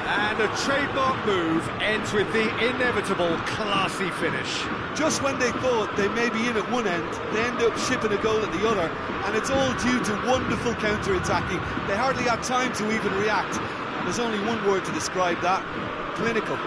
Speaker 1: And And a trademark move ends with the inevitable classy finish.
Speaker 2: Just when they thought they may be in at one end, they end up shipping a goal at the other, and it's all due to wonderful counter-attacking. They hardly had time to even react. And there's only one word to describe that: clinical.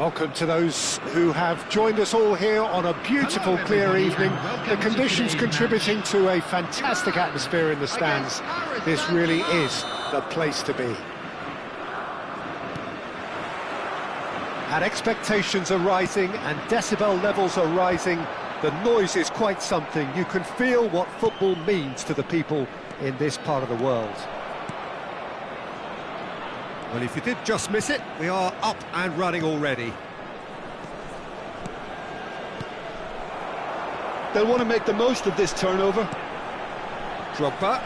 Speaker 1: Welcome to those who have joined us all here on a beautiful, clear evening. The conditions contributing to a fantastic atmosphere in the stands. This really is the place to be. And expectations are rising and decibel levels are rising. The noise is quite something. You can feel what football means to the people in this part of the world. Well, if you did just miss it, we are up and running already.
Speaker 2: They'll want to make the most of this turnover.
Speaker 1: Drogba.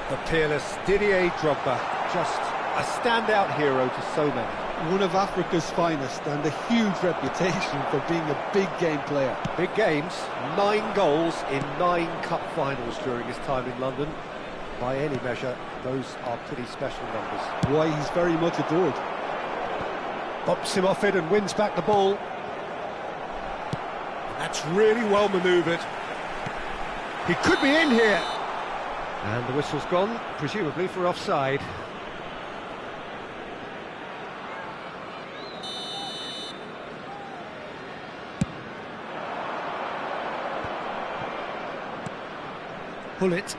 Speaker 1: The peerless Didier Drogba. Just a standout hero to so many.
Speaker 2: One of Africa's finest and a huge reputation for being a big game player.
Speaker 1: Big games, 9 goals in 9 cup finals during his time in London. By any measure, those are pretty special numbers.
Speaker 2: Why, he's very much adored.
Speaker 1: Bops him off it and wins back the ball. That's really well manoeuvred. He could be in here. And the whistle's gone, presumably for offside. Pull it.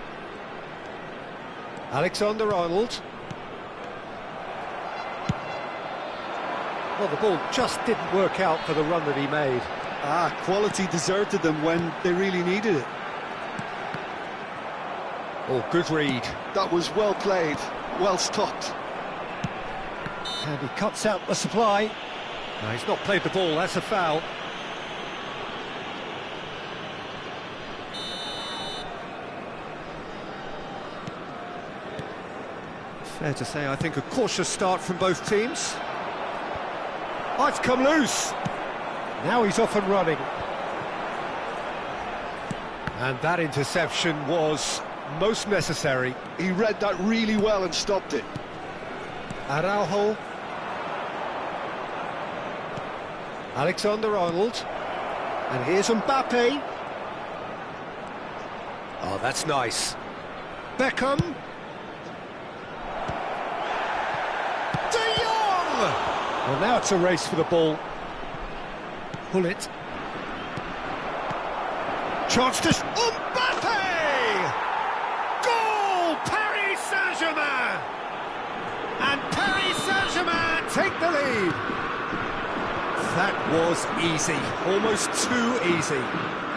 Speaker 1: Alexander-Arnold. Well, the ball just didn't work out for the run that he made.
Speaker 2: Quality deserted them when they really needed it.
Speaker 1: Oh, good read.
Speaker 2: That was well played, well stopped.
Speaker 1: And he cuts out the supply. No, he's not played the ball, that's a foul. Fair to say, I think, a cautious start from both teams. Oh, it's come loose. Now he's off and running. And that interception was most necessary.
Speaker 2: He read that really well and stopped it.
Speaker 1: Araujo. Alexander-Arnold. And here's Mbappe. Oh, that's nice. Beckham. Well, now it's a race for the ball. Pull it. Chance to... Mbappe! Goal! Paris Saint-Germain! And Paris Saint-Germain take the lead. That was easy. Almost too easy.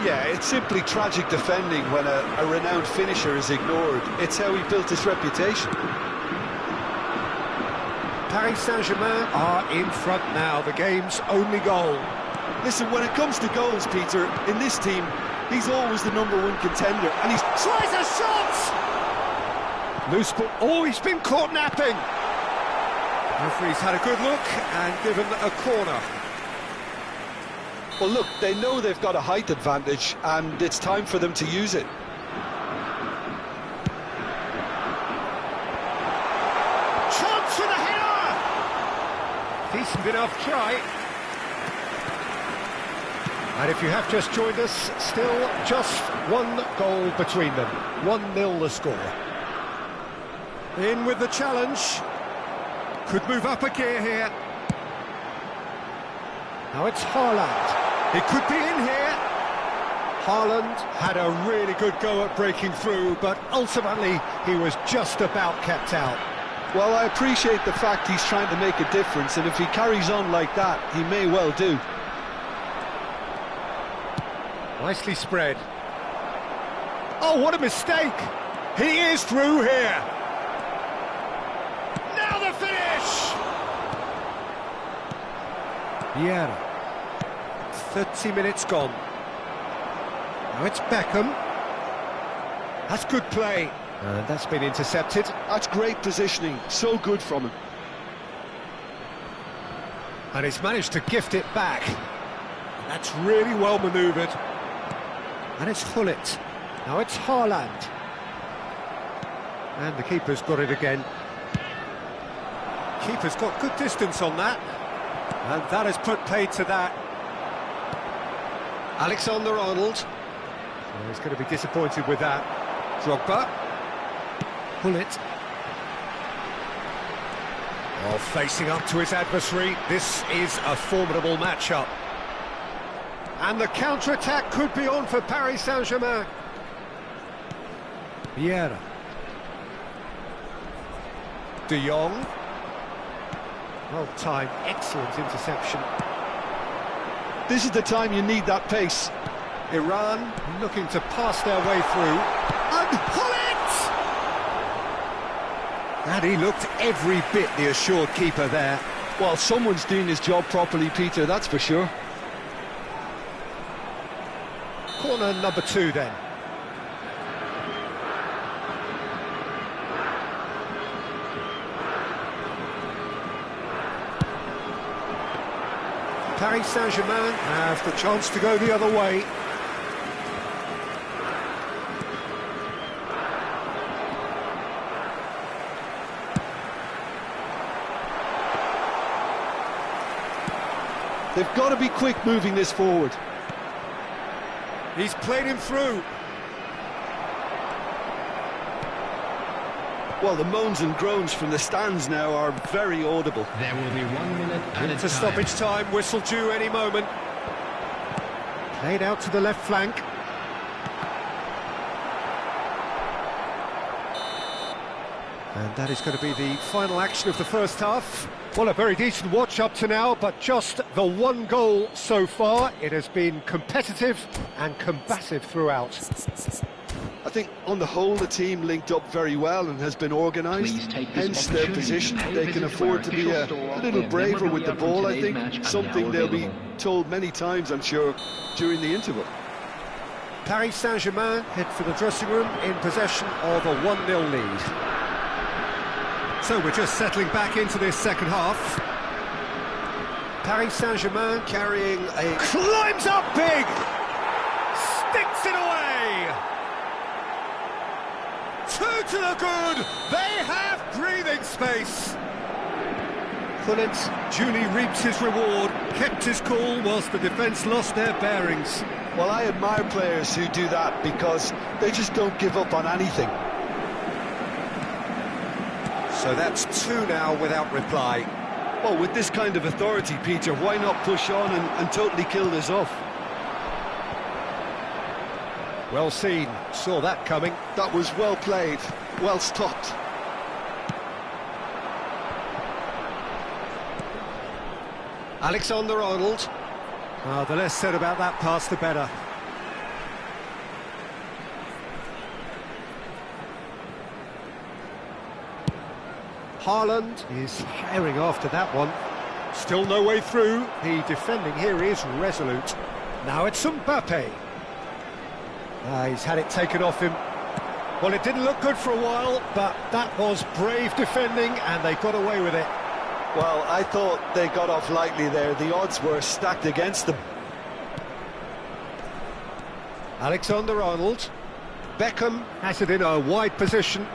Speaker 2: Yeah, it's simply tragic defending when a renowned finisher is ignored. It's how he built his reputation.
Speaker 1: Paris Saint-Germain are in front now, the game's only goal.
Speaker 2: Listen, when it comes to goals, Peter, in this team, he's always the #1 contender, and he
Speaker 1: tries a shot! Loose ball. Oh, he's been caught napping. Referee's had a good look and given a corner.
Speaker 2: Well, look, they know they've got a height advantage, and it's time for them to use it.
Speaker 1: Chance for the header! Decent enough try. And if you have just joined us, still just 1 goal between them. 1-0 the score. In with the challenge. Could move up a gear here. Now it's Haaland. He could be in here. Haaland had a really good go at breaking through, but ultimately he was just about kept out.
Speaker 2: Well, I appreciate the fact he's trying to make a difference, and if he carries on like that, he may well do.
Speaker 1: Nicely spread. Oh, what a mistake! He is through here. Now the finish! Vieira. 30 minutes gone. Now it's Beckham. That's good play. And that's been intercepted.
Speaker 2: That's great positioning. So good from him.
Speaker 1: And he's managed to gift it back. That's really well manoeuvred. And it's Hullet. Now it's Haaland. And the keeper's got it again. Keeper's got good distance on that. And that has put paid to that. Alexander-Arnold. Well, he's going to be disappointed with that. Drogba. Pull it. Oh, facing up to his adversary. This is a formidable matchup. And the counter-attack could be on for Paris Saint-Germain. Vieira. De Jong. Well timed, excellent interception.
Speaker 2: This is the time you need that pace.
Speaker 1: Iran looking to pass their way through. And pull it! And he looked every bit the assured keeper there.
Speaker 2: Well, someone's doing his job properly, Peter, that's for sure.
Speaker 1: Corner number 2 then. Paris Saint-Germain have the chance to go the other way.
Speaker 2: They've got to be quick moving this forward.
Speaker 1: He's played him through.
Speaker 2: Well, the moans and groans from the stands now are very audible.
Speaker 3: There will be 1 minute added
Speaker 1: Into
Speaker 3: time.
Speaker 1: stoppage time, whistle due any moment. Played out to the left flank. And that is going to be the final action of the first half. Well, a very decent watch up to now, but just the 1 goal so far. It has been competitive and combative throughout.
Speaker 2: I think on the whole the team linked up very well and has been organised, hence their position. They can afford to be a little braver with the ball, I think, something they'll be told many times, I'm sure, during the interval.
Speaker 1: Paris Saint-Germain head for the dressing room in possession of a 1-0 lead. So we're just settling back into this second half. Paris Saint-Germain carrying a... climbs up big! Sticks it away! 2 to the good! They have breathing space! Gullit duly reaps his reward, kept his cool whilst the defence lost their bearings.
Speaker 2: Well, I admire players who do that because they just don't give up on anything.
Speaker 1: So that's 2 now without reply.
Speaker 2: Well, with this kind of authority, Peter, why not push on and totally kill this off?
Speaker 1: Well seen, saw that coming.
Speaker 2: That was well played, well stopped.
Speaker 1: Alexander-Arnold. The less said about that pass, the better. Haaland is herring after that one. Still no way through. The defending here is resolute. Now it's Mbappe. He's had it taken off him. Well, it didn't look good for a while, but that was brave defending, and they got away with it.
Speaker 2: Well, I thought they got off lightly there. The odds were stacked against them.
Speaker 1: Alexander-Arnold. Beckham has it in a wide position.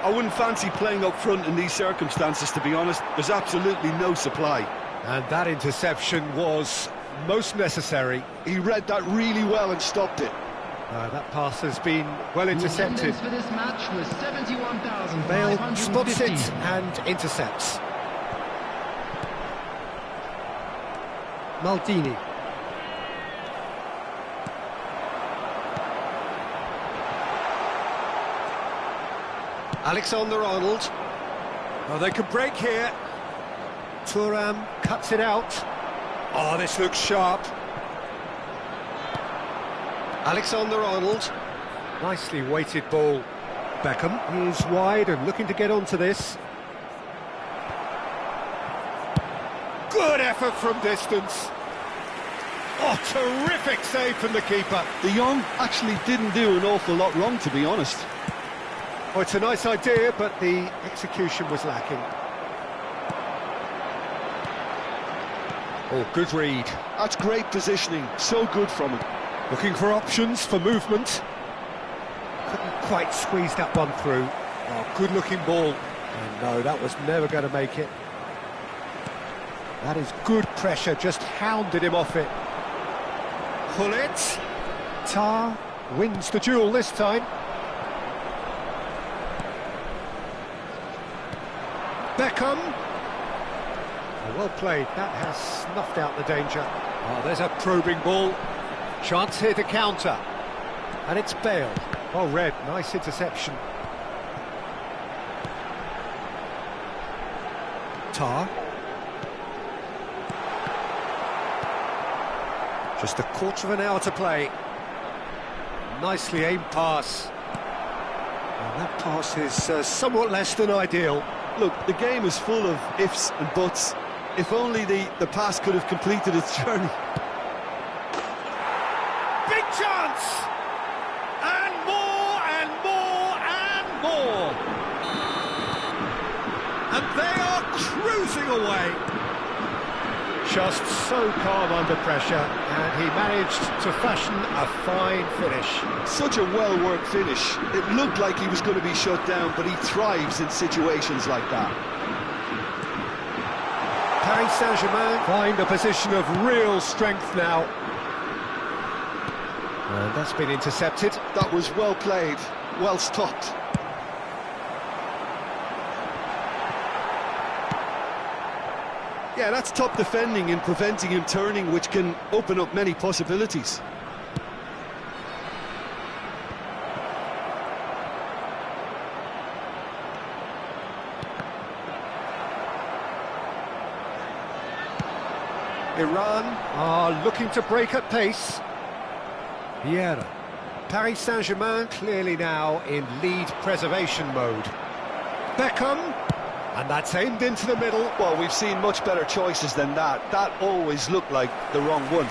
Speaker 2: I wouldn't fancy playing up front in these circumstances, to be honest. There's absolutely no supply.
Speaker 1: And that interception was most necessary.
Speaker 2: He read that really well and stopped it.
Speaker 1: That pass has been well intercepted.
Speaker 3: For this match was 71,550.
Speaker 1: Bale spots it and intercepts. Maldini. Alexander-Arnold. They can break here. Thuram cuts it out. This looks sharp. Alexander-Arnold. Nicely weighted ball. Beckham is wide and looking to get onto this. Good effort from distance. Terrific save from the keeper.
Speaker 2: De Jong actually didn't do an awful lot wrong, to be honest.
Speaker 1: It's a nice idea, but the execution was lacking. Good read.
Speaker 2: That's great positioning, so good from him.
Speaker 1: Looking for options for movement. Couldn't quite squeeze that one through. Good looking ball. And no, that was never going to make it. That is good pressure, just hounded him off it. Pull it. Tar wins the duel this time. Beckham. Well played, that has snuffed out the danger. There's a probing ball. Chance here to counter. And it's Bale. Well read, nice interception. Tar. Just a quarter of an hour to play. Nicely aimed pass. And that pass is somewhat less than ideal.
Speaker 2: Look, the game is full of ifs and buts. If only the pass could have completed its journey.
Speaker 1: Big chance! And more, and more, and more! And they are cruising away. Just so calm under pressure, and he managed to fashion a fine finish.
Speaker 2: Such a well-worked finish. It looked like he was going to be shut down, but he thrives in situations like that.
Speaker 1: Paris Saint-Germain find a position of real strength now. And that's been intercepted.
Speaker 2: That was well played, well stopped. Yeah, that's top defending and preventing him turning, which can open up many possibilities.
Speaker 1: Iran are looking to break at pace. Vieira. Paris Saint-Germain clearly now in lead preservation mode. Beckham. And that's aimed into the middle.
Speaker 2: Well, we've seen much better choices than that. That always looked like the wrong one.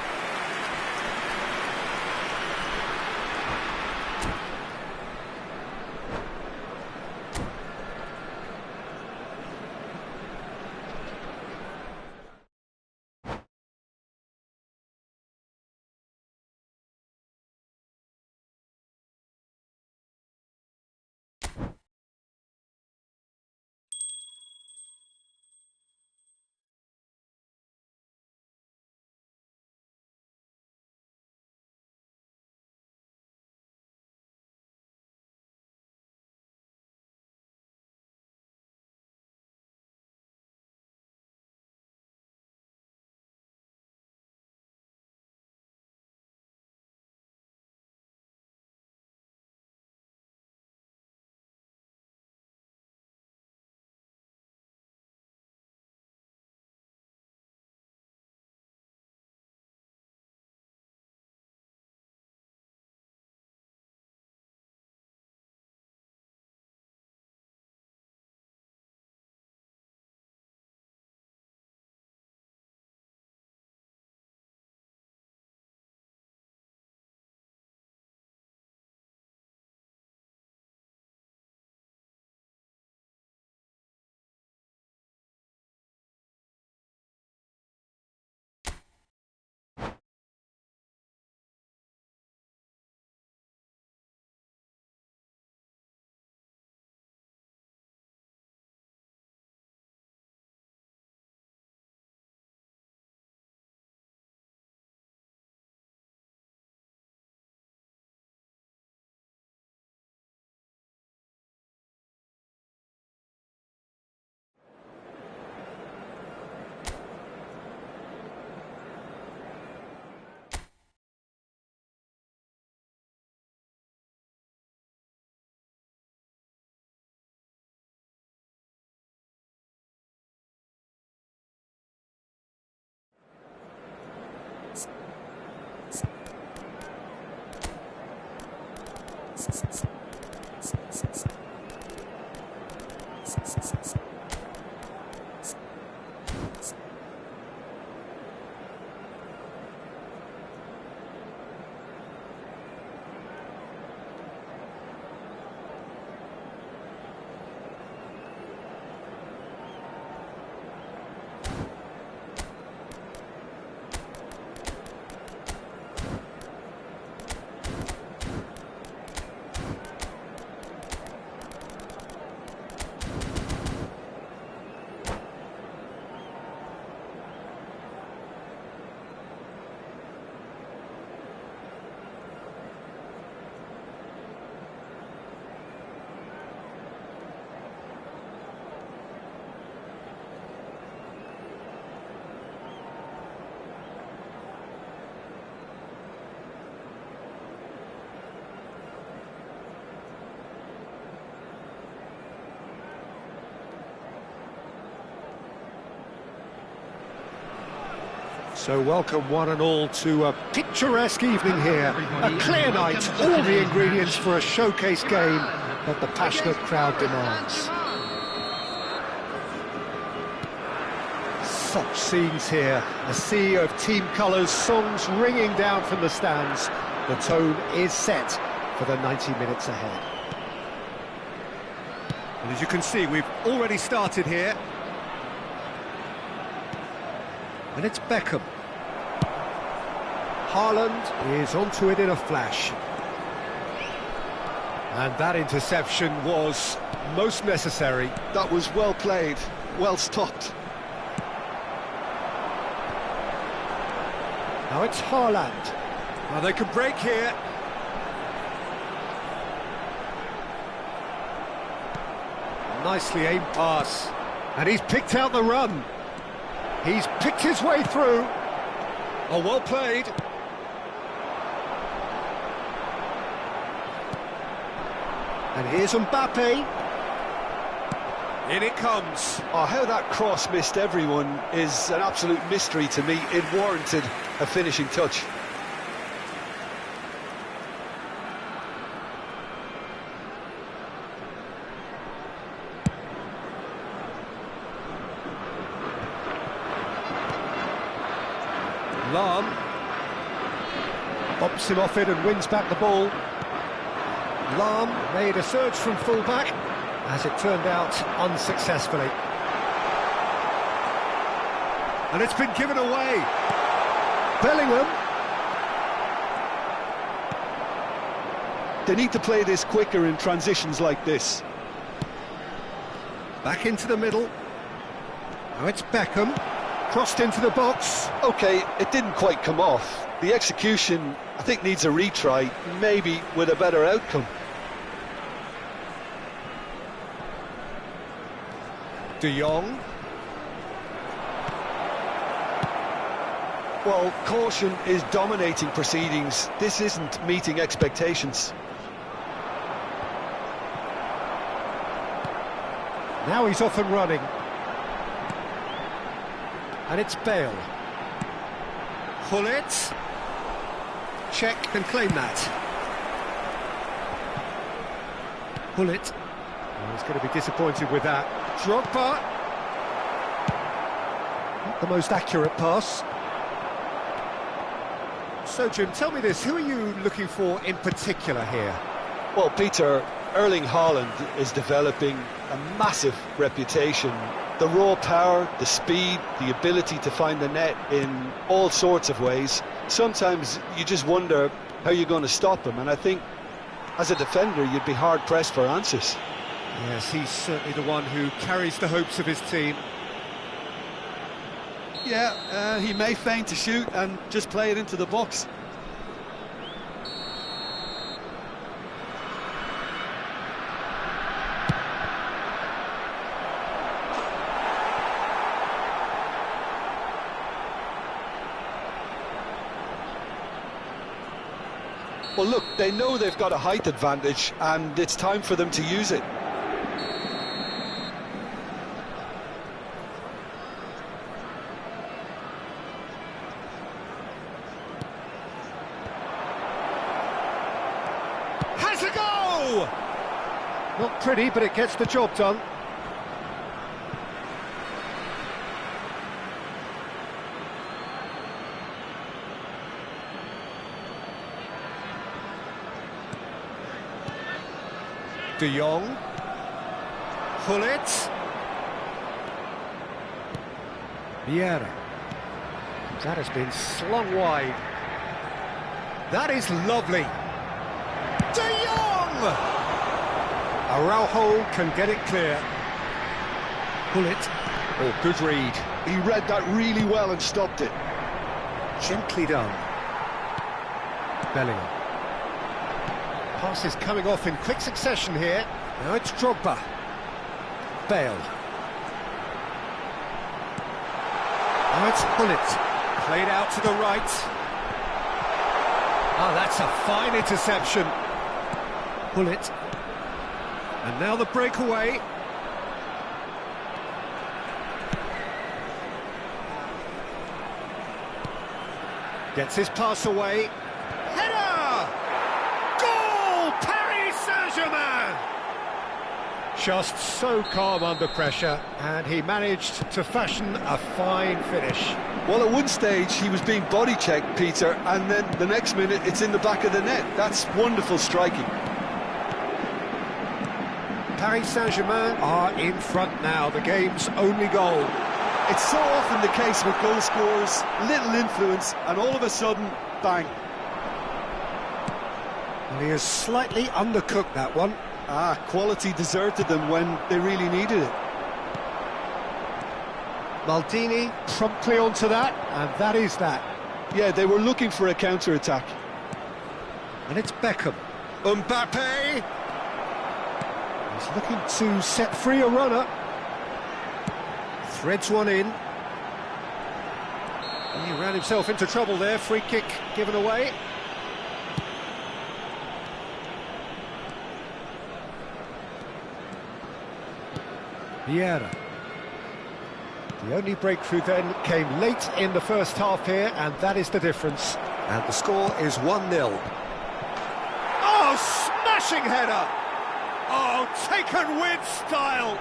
Speaker 1: So welcome one and all to a picturesque evening here. A clear night, all the ingredients for a showcase game that the passionate crowd demands. Such scenes here, a sea of team colours, songs ringing down from the stands. The tone is set for the 90 minutes ahead. And as you can see, we've already started here. And it's Beckham. Haaland is onto it in a flash. And that interception was most necessary.
Speaker 2: That was well played, well stopped.
Speaker 1: Now it's Haaland. Now they can break here. Nicely aimed pass. And he's picked out the run. He's picked his way through. Oh, well played. And here's Mbappe. In it comes.
Speaker 2: Oh, how that cross missed everyone is an absolute mystery to me. It warranted a finishing touch.
Speaker 1: Lam bumps him off it and wins back the ball. Lam made a surge from full-back, as it turned out unsuccessfully. And it's been given away. Bellingham.
Speaker 2: They need to play this quicker in transitions like this.
Speaker 1: Back into the middle. Now it's Beckham. Crossed into the box.
Speaker 2: OK, it didn't quite come off. The execution, I think, needs a retry, maybe with a better outcome.
Speaker 1: De Jong.
Speaker 2: Well, caution is dominating proceedings. This isn't meeting expectations.
Speaker 1: Now he's off and running. And it's Bale. Gullit. Check and claim that. Gullit. Oh, he's going to be disappointed with that. Drogba. Not the most accurate pass. So, Jim, tell me this, who are you looking for in particular here?
Speaker 2: Well, Peter, Erling Haaland is developing a massive reputation. The raw power, the speed, the ability to find the net in all sorts of ways. Sometimes you just wonder how you're going to stop him, and I think as a defender you'd be hard-pressed for answers.
Speaker 1: Yes, he's certainly the one who carries the hopes of his team.
Speaker 2: Yeah, he may feign to shoot and just play it into the box. Well, look, they know they've got a height advantage, and it's time for them to use it.
Speaker 1: Has a go! Not pretty, but it gets the job done. De Jong. Gullit. Vieira. That has been slung wide. That is lovely. De Jong! Araujo can get it clear. Gullit. Oh, good read.
Speaker 2: He read that really well and stopped it.
Speaker 1: Gently done. Bellingham. Pass is coming off in quick succession here. Now it's Drogba. Bale. Now it's Gullit. Played out to the right. Ah, that's a fine interception. Gullit. And now the breakaway. Gets his pass away. Header! Goal! Paris Saint-Germain! Just so calm under pressure, and he managed to fashion a fine finish.
Speaker 2: Well, at one stage he was being body checked, Peter, and then the next minute it's in the back of the net. That's wonderful striking.
Speaker 1: Paris Saint-Germain are in front now, the game's only goal.
Speaker 2: It's so often the case with goal scorers, little influence, and all of a sudden, bang.
Speaker 1: And he has slightly undercooked that one.
Speaker 2: Quality deserted them when they really needed it.
Speaker 1: Maldini promptly onto that, and that is that.
Speaker 2: Yeah, they were looking for a counter-attack.
Speaker 1: And it's Beckham. Mbappe! He's looking to set free a runner. Threads one in. And he ran himself into trouble there. Free kick given away. Vieira. The only breakthrough then came late in the first half here, and that is the difference. And the score is 1-0. Oh, smashing header! Oh, taken with style!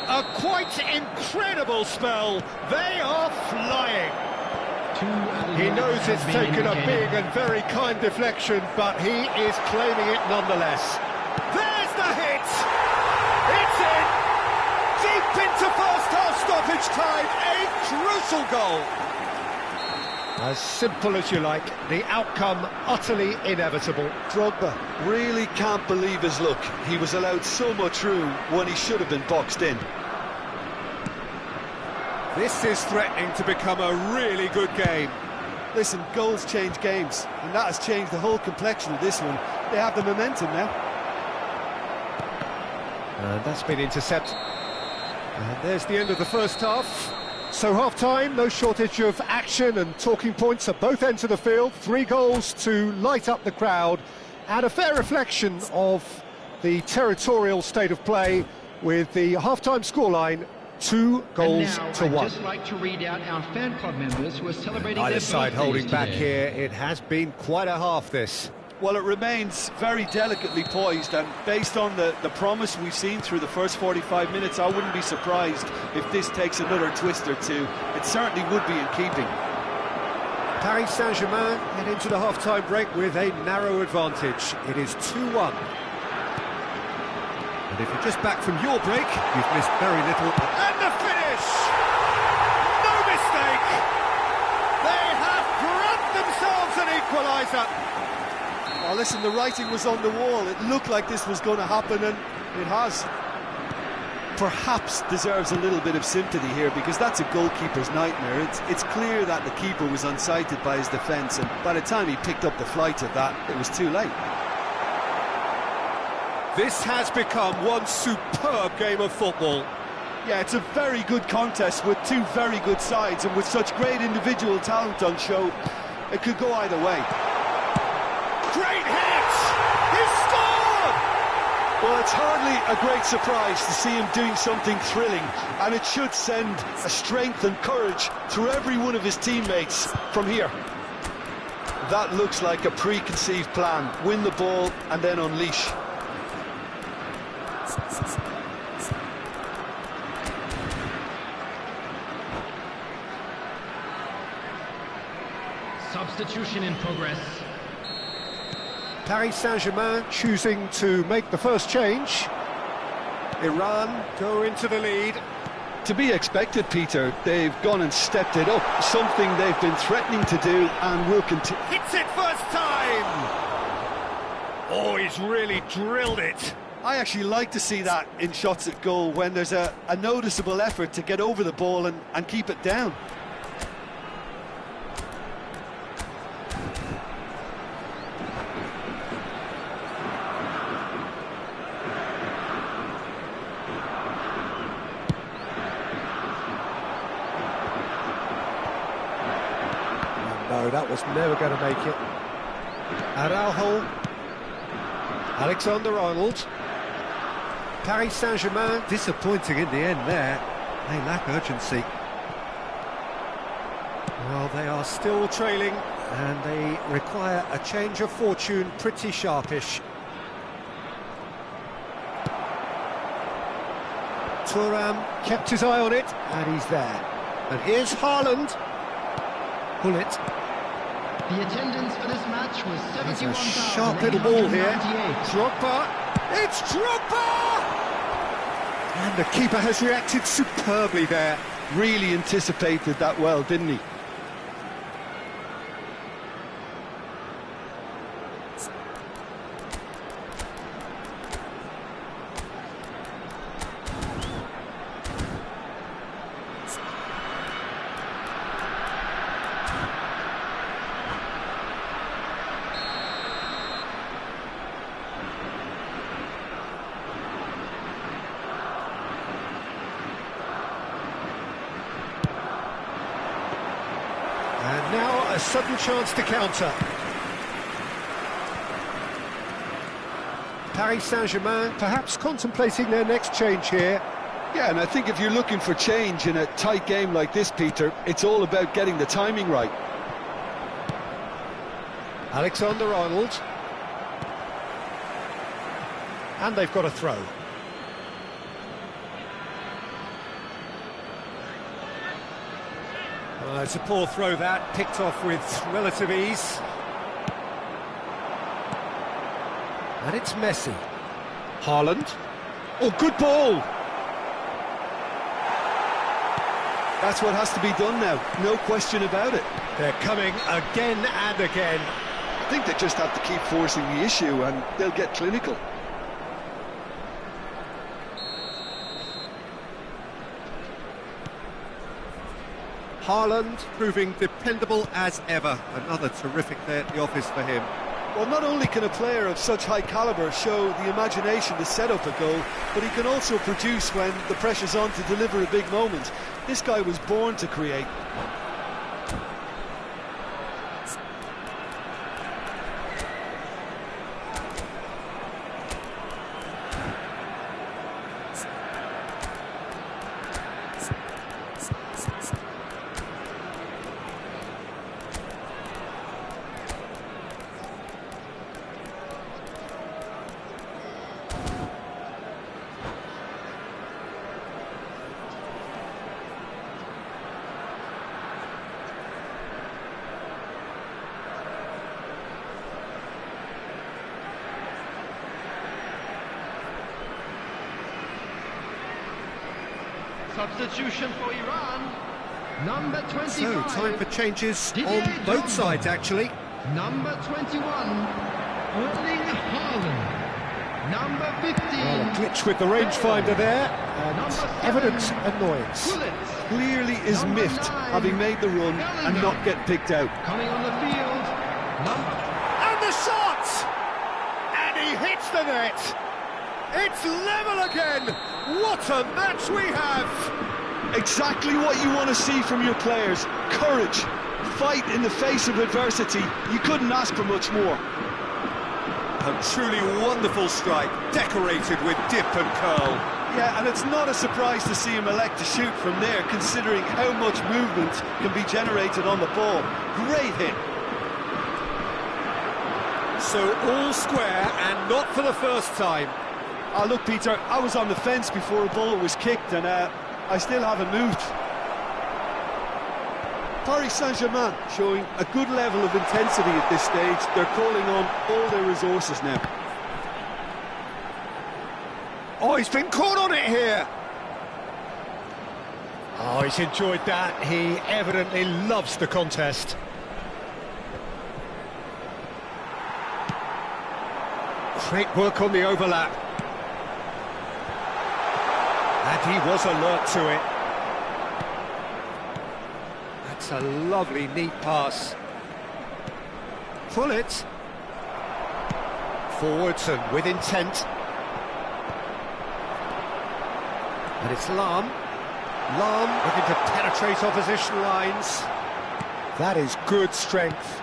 Speaker 1: A quite incredible spell. They are flying. He knows it's taken a big and very kind deflection, but he is claiming it nonetheless. There's the hit! It's in! Deep into first half stoppage time, a crucial goal. As simple as you like, the outcome utterly inevitable.
Speaker 2: Drogba really can't believe his luck. He was allowed so much room when he should have been boxed in.
Speaker 1: This is threatening to become a really good game.
Speaker 2: Listen, goals change games, and that has changed the whole complexion of this one. They have the momentum now.
Speaker 1: And that's been intercepted. And there's the end of the first half. So half-time, no shortage of action and talking points at both ends of the field. 3 goals to light up the crowd, and a fair reflection of the territorial state of play with the half-time scoreline 2 goals to 1.
Speaker 4: I'd just like to read out our fan club members who are celebrating
Speaker 1: Either
Speaker 4: their
Speaker 1: side
Speaker 4: birthdays
Speaker 1: holding back
Speaker 4: today.
Speaker 1: here. It has been quite a half, this.
Speaker 2: Well, it remains very delicately poised, and based on the promise we've seen through the first 45 minutes, I wouldn't be surprised if this takes another twist or two. It certainly would be in keeping.
Speaker 1: Paris Saint-Germain head into the half-time break with a narrow advantage. It is 2-1. And if you're just back from your break, you've missed very little. And the finish! No mistake! They have grabbed themselves an equaliser.
Speaker 2: Well, listen, the writing was on the wall. It looked like this was going to happen, and it has. Perhaps deserves a little bit of sympathy here, because that's a goalkeeper's nightmare. It's clear that the keeper was unsighted by his defence, and by the time he picked up the flight of that, it was too late.
Speaker 1: This has become one superb game of football.
Speaker 2: Yeah, it's a very good contest with 2 very good sides, and with such great individual talent on show, it could go either way.
Speaker 1: Great hit! He scored!
Speaker 2: Well, it's hardly a great surprise to see him doing something thrilling, and it should send a strength and courage through every one of his teammates from here. That looks like a preconceived plan. Win the ball and then unleash.
Speaker 4: Substitution in progress.
Speaker 1: Paris Saint-Germain choosing to make the first change. Iran go into the lead.
Speaker 2: To be expected, Peter. They've gone and stepped it up, something they've been threatening to do and will continue.
Speaker 1: Hits it first time! Oh, he's really drilled it.
Speaker 2: I actually like to see that in shots at goal, when there's a noticeable effort to get over the ball and keep it down.
Speaker 1: No, that was never going to make it. Araujo. Alexander-Arnold. Paris Saint-Germain disappointing in the end there. They lack urgency. Well, they are still trailing, and they require a change of fortune pretty sharpish. Thuram kept his eye on it, and he's there. And here's Haaland. Pull it.
Speaker 4: The attendance for this match was
Speaker 1: There's a sharp little ball here.
Speaker 4: 71,898.
Speaker 1: Drogba. It's Drogba! And the keeper has reacted superbly there.
Speaker 2: Really anticipated that well, didn't he?
Speaker 1: And now a sudden chance to counter. Paris Saint-Germain perhaps contemplating their next change here.
Speaker 2: Yeah, and I think if you're looking for change in a tight game like this, Peter, it's all about getting the timing right.
Speaker 1: Alexander-Arnold. And they've got a throw. It's a poor throw that, picked off with relative ease. And it's Messi. Haaland. Oh, good ball!
Speaker 2: That's what has to be done now, no question about it.
Speaker 1: They're coming again and again.
Speaker 2: I think they just have to keep forcing the issue and they'll get clinical.
Speaker 1: Haaland proving dependable as ever. Another terrific day at the office for him.
Speaker 2: Well, not only can a player of such high calibre show the imagination to set up a goal, but he can also produce when the pressure's on to deliver a big moment. This guy was born to create.
Speaker 4: Substitution for Iran. Number 25.
Speaker 1: So, time for changes on both sides, actually.
Speaker 4: Number 21. Erling Haaland. Number 15.
Speaker 1: Well, a glitch with the rangefinder there, and evident annoyance.
Speaker 2: Clearly is miffed, having made the run and not get picked out.
Speaker 4: Coming on the field.
Speaker 1: And the shot! And he hits the net! It's level again! What a match we have!
Speaker 2: Exactly what you want to see from your players. Courage, fight in the face of adversity. You couldn't ask for much more.
Speaker 1: A truly wonderful strike, decorated with dip and curl.
Speaker 2: Yeah, and it's not a surprise to see him elect to shoot from there, considering how much movement can be generated on the ball. Great hit.
Speaker 1: So all square, and not for the first time.
Speaker 2: Oh, look, Peter, I was on the fence before a ball was kicked, and I still haven't moved. Paris Saint-Germain showing a good level of intensity at this stage. They're calling on all their resources now.
Speaker 1: Oh, he's been caught on it here! Oh, he's enjoyed that. He evidently loves the contest. Great work on the overlap. And he was alert to it. That's a lovely, neat pass. Pull it. Forwards and with intent. And it's Lahm. Lahm looking to penetrate opposition lines. That is good strength.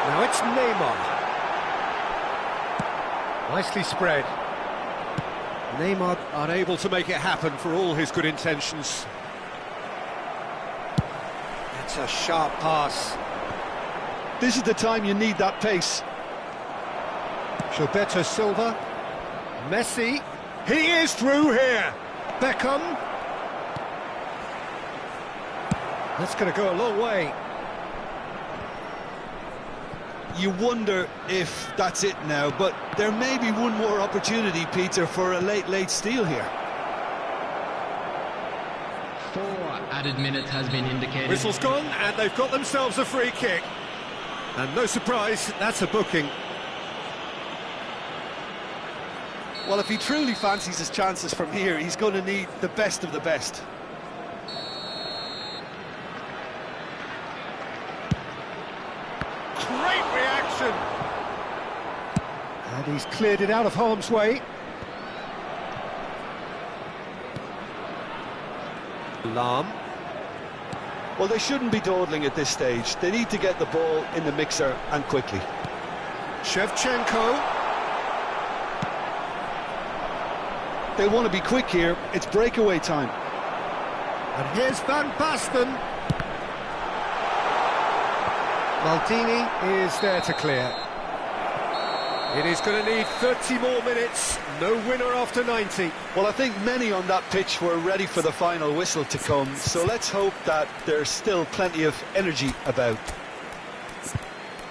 Speaker 1: Now it's Neymar. Nicely spread. Neymar unable to make it happen for all his good intentions. That's a sharp pass.
Speaker 2: This is the time you need that pace.
Speaker 1: Gilberto Silva. Messi. He is through here. Beckham. That's going to go a long way.
Speaker 2: You wonder if that's it now, but there may be one more opportunity, Peter, for a late steal here.
Speaker 5: 4 added minutes has been indicated.
Speaker 1: Whistle's gone, and they've got themselves a free kick. And no surprise, that's a booking.
Speaker 2: Well, if he truly fancies his chances from here, he's going to need the best of the best.
Speaker 1: Great reaction! And he's cleared it out of harm's way. Lahm.
Speaker 2: Well, they shouldn't be dawdling at this stage. They need to get the ball in the mixer, and quickly.
Speaker 1: Shevchenko.
Speaker 2: They want to be quick here. It's breakaway time.
Speaker 1: And here's Van Basten. Maldini is there to clear. It is going to need 30 more minutes. No winner after 90.
Speaker 2: Well, I think many on that pitch were ready for the final whistle to come, so let's hope that there's still plenty of energy about.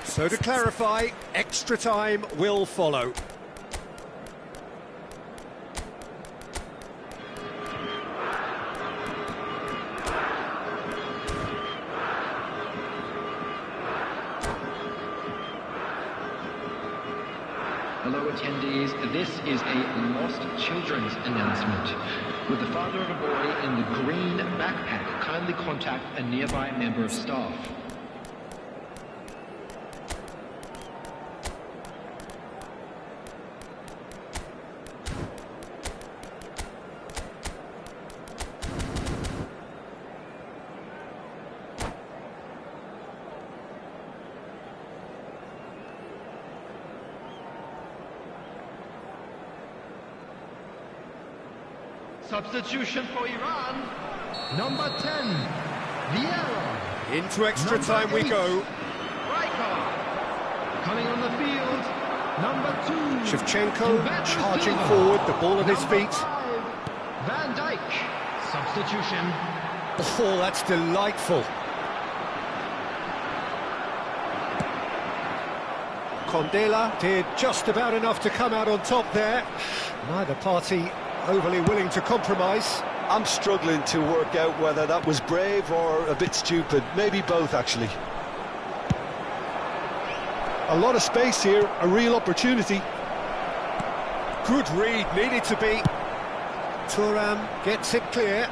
Speaker 1: So to clarify, extra time will follow.
Speaker 5: Hello attendees, this is a Lost Children's announcement. Would the father of a boy in the green backpack kindly contact a nearby member of staff?
Speaker 4: Substitution for Iran. Number 10, Vieira.
Speaker 1: Into extra
Speaker 4: Number
Speaker 1: time we
Speaker 4: 8,
Speaker 1: go.
Speaker 4: Rijkaard. Coming on the field, number 2.
Speaker 1: Shevchenko
Speaker 4: Gilberto
Speaker 1: charging
Speaker 4: Silva.
Speaker 1: forward, the ball at his
Speaker 4: Number
Speaker 1: feet.
Speaker 4: 5, Van Dijk. Substitution.
Speaker 1: Oh, that's delightful. Condela did just about enough to come out on top there. Neither party overly willing to compromise.
Speaker 2: I'm struggling to work out whether that was brave or a bit stupid. Maybe both, actually. A lot of space here, a real opportunity.
Speaker 1: Good read, needed to be. Thuram gets it clear.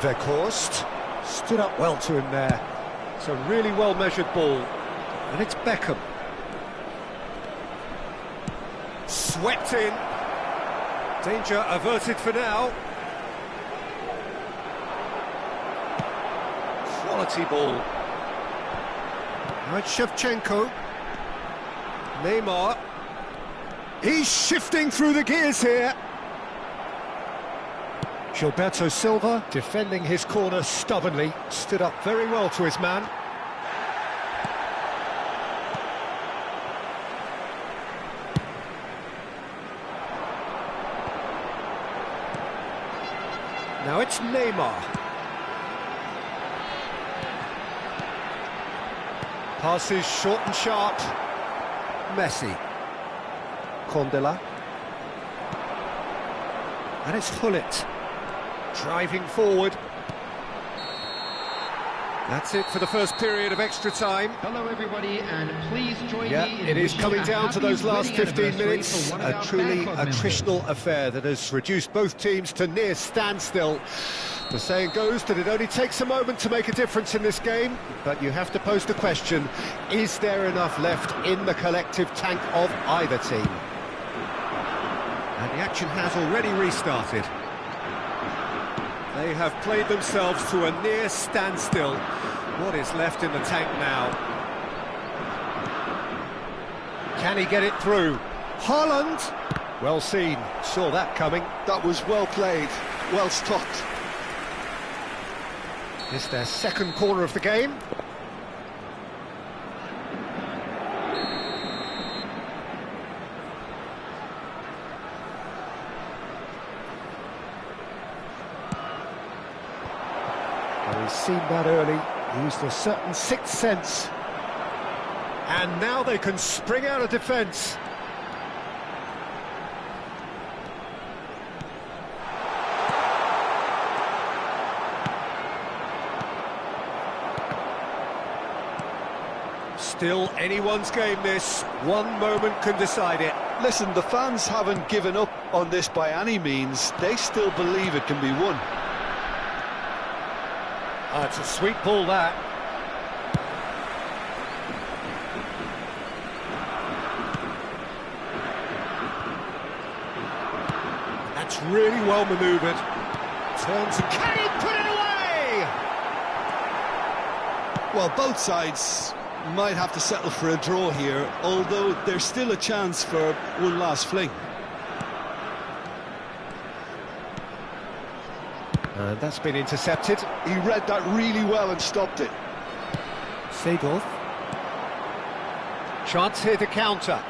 Speaker 1: Weghorst stood up well to him there. It's a really well-measured ball. And it's Beckham. Swept in. Danger averted for now. Quality ball. Now it's Shevchenko. Neymar. He's shifting through the gears here. Gilberto Silva defending his corner stubbornly. Stood up very well to his man. Now it's Neymar. Passes short and sharp. Messi. Condela. And it's Hullet. Driving forward. That's it for the first period of extra time.
Speaker 5: Hello everybody, and please join
Speaker 1: Yeah,
Speaker 5: me in
Speaker 1: it is
Speaker 5: wishing
Speaker 1: coming
Speaker 5: a
Speaker 1: down to
Speaker 5: happy
Speaker 1: those last
Speaker 5: wedding
Speaker 1: 15
Speaker 5: anniversary
Speaker 1: minutes.
Speaker 5: for one of
Speaker 1: A
Speaker 5: our
Speaker 1: truly
Speaker 5: fan club
Speaker 1: attritional
Speaker 5: members.
Speaker 1: affair that has reduced both teams to near standstill. The saying goes that it only takes a moment to make a difference in this game, but you have to pose the question, is there enough left in the collective tank of either team? And the action has already restarted. They have played themselves to a near standstill. What is left in the tank now? Can he get it through? Haaland! Well seen, saw that coming.
Speaker 2: That was well played, well stopped.
Speaker 1: It's their second corner of the game. Well, he's seen that early, used a certain sixth sense. And now they can spring out of defence. Still anyone's game this. One moment can decide it.
Speaker 2: Listen, the fans haven't given up on this by any means. They still believe it can be won.
Speaker 1: It's a sweet ball, that. That's really well manoeuvred. Turns and can he put it away?
Speaker 2: Well, both sides might have to settle for a draw here, although there's still a chance for one last fling.
Speaker 1: And that's been intercepted.
Speaker 2: He read that really well and stopped it.
Speaker 1: Seedorf. Chance here to counter.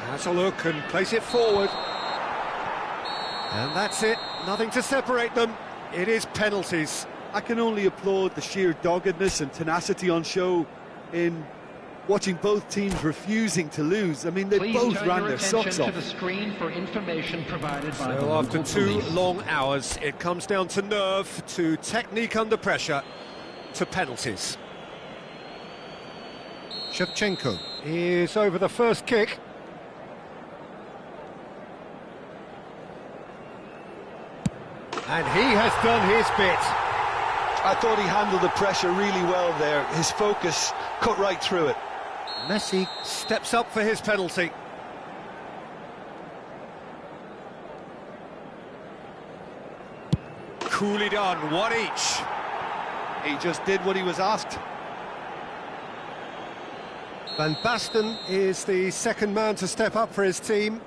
Speaker 1: Has a look and plays it forward. And that's it. Nothing to separate them. It is penalties.
Speaker 2: I can only applaud the sheer doggedness and tenacity on show in watching both teams refusing to lose. I mean, they both ran their socks off.
Speaker 5: To the screen for information provided by the
Speaker 1: so after two
Speaker 5: police.
Speaker 1: long hours, it comes down to nerve, to technique under pressure, to penalties. Shevchenko is over the first kick. And he has done his bit.
Speaker 2: I thought he handled the pressure really well there. His focus cut right through it.
Speaker 1: Messi steps up for his penalty. Coolly done, one each.
Speaker 2: He just did what he was asked.
Speaker 1: Van Basten is the second man to step up for his team.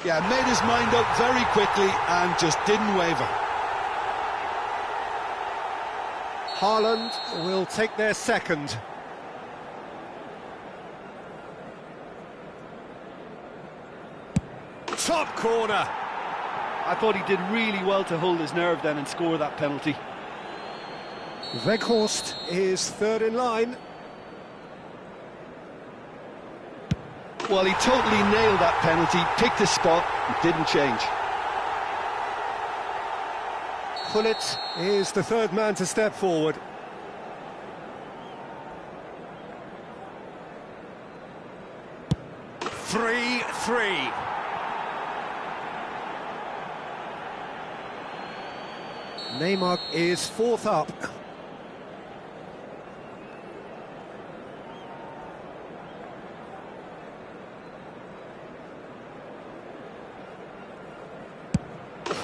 Speaker 2: Yeah, made his mind up very quickly and just didn't waver.
Speaker 1: Haaland will take their second. Top corner.
Speaker 2: I thought he did really well to hold his nerve then and score that penalty.
Speaker 1: Weghorst is third in line.
Speaker 2: Well, he totally nailed that penalty, picked his spot, and didn't change.
Speaker 1: Gullit is the third man to step forward. Three. Neymar is fourth up.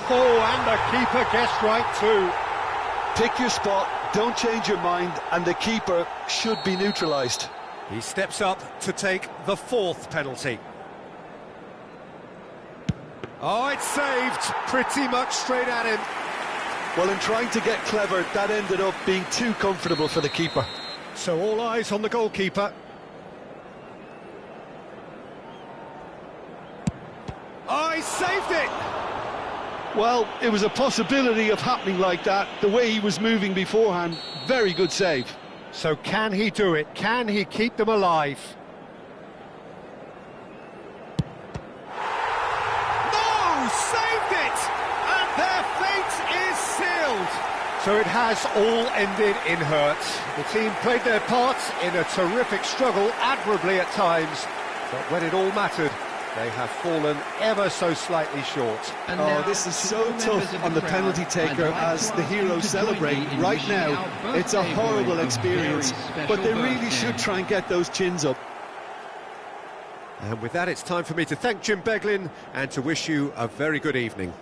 Speaker 1: Oh, and the keeper guessed right too.
Speaker 2: Pick your spot, don't change your mind, and the keeper should be neutralised.
Speaker 1: He steps up to take the fourth penalty. Oh, it's saved, pretty much straight at him.
Speaker 2: Well, in trying to get clever, that ended up being too comfortable for the keeper.
Speaker 1: So all eyes on the goalkeeper. Oh, he saved it!
Speaker 2: Well, it was a possibility of happening like that, the way he was moving beforehand. Very good save.
Speaker 1: So can he do it? Can he keep them alive? No! Saved it! And their fate is sealed! So it has all ended in hurt. The team played their part in a terrific struggle, admirably at times. But when it all mattered, they have fallen ever so slightly short.
Speaker 2: Oh, this is so tough on the penalty taker as the heroes celebrate. Right now, it's a horrible experience, but they really should try and get those chins up.
Speaker 1: And with that, it's time for me to thank Jim Beglin and to wish you a very good evening.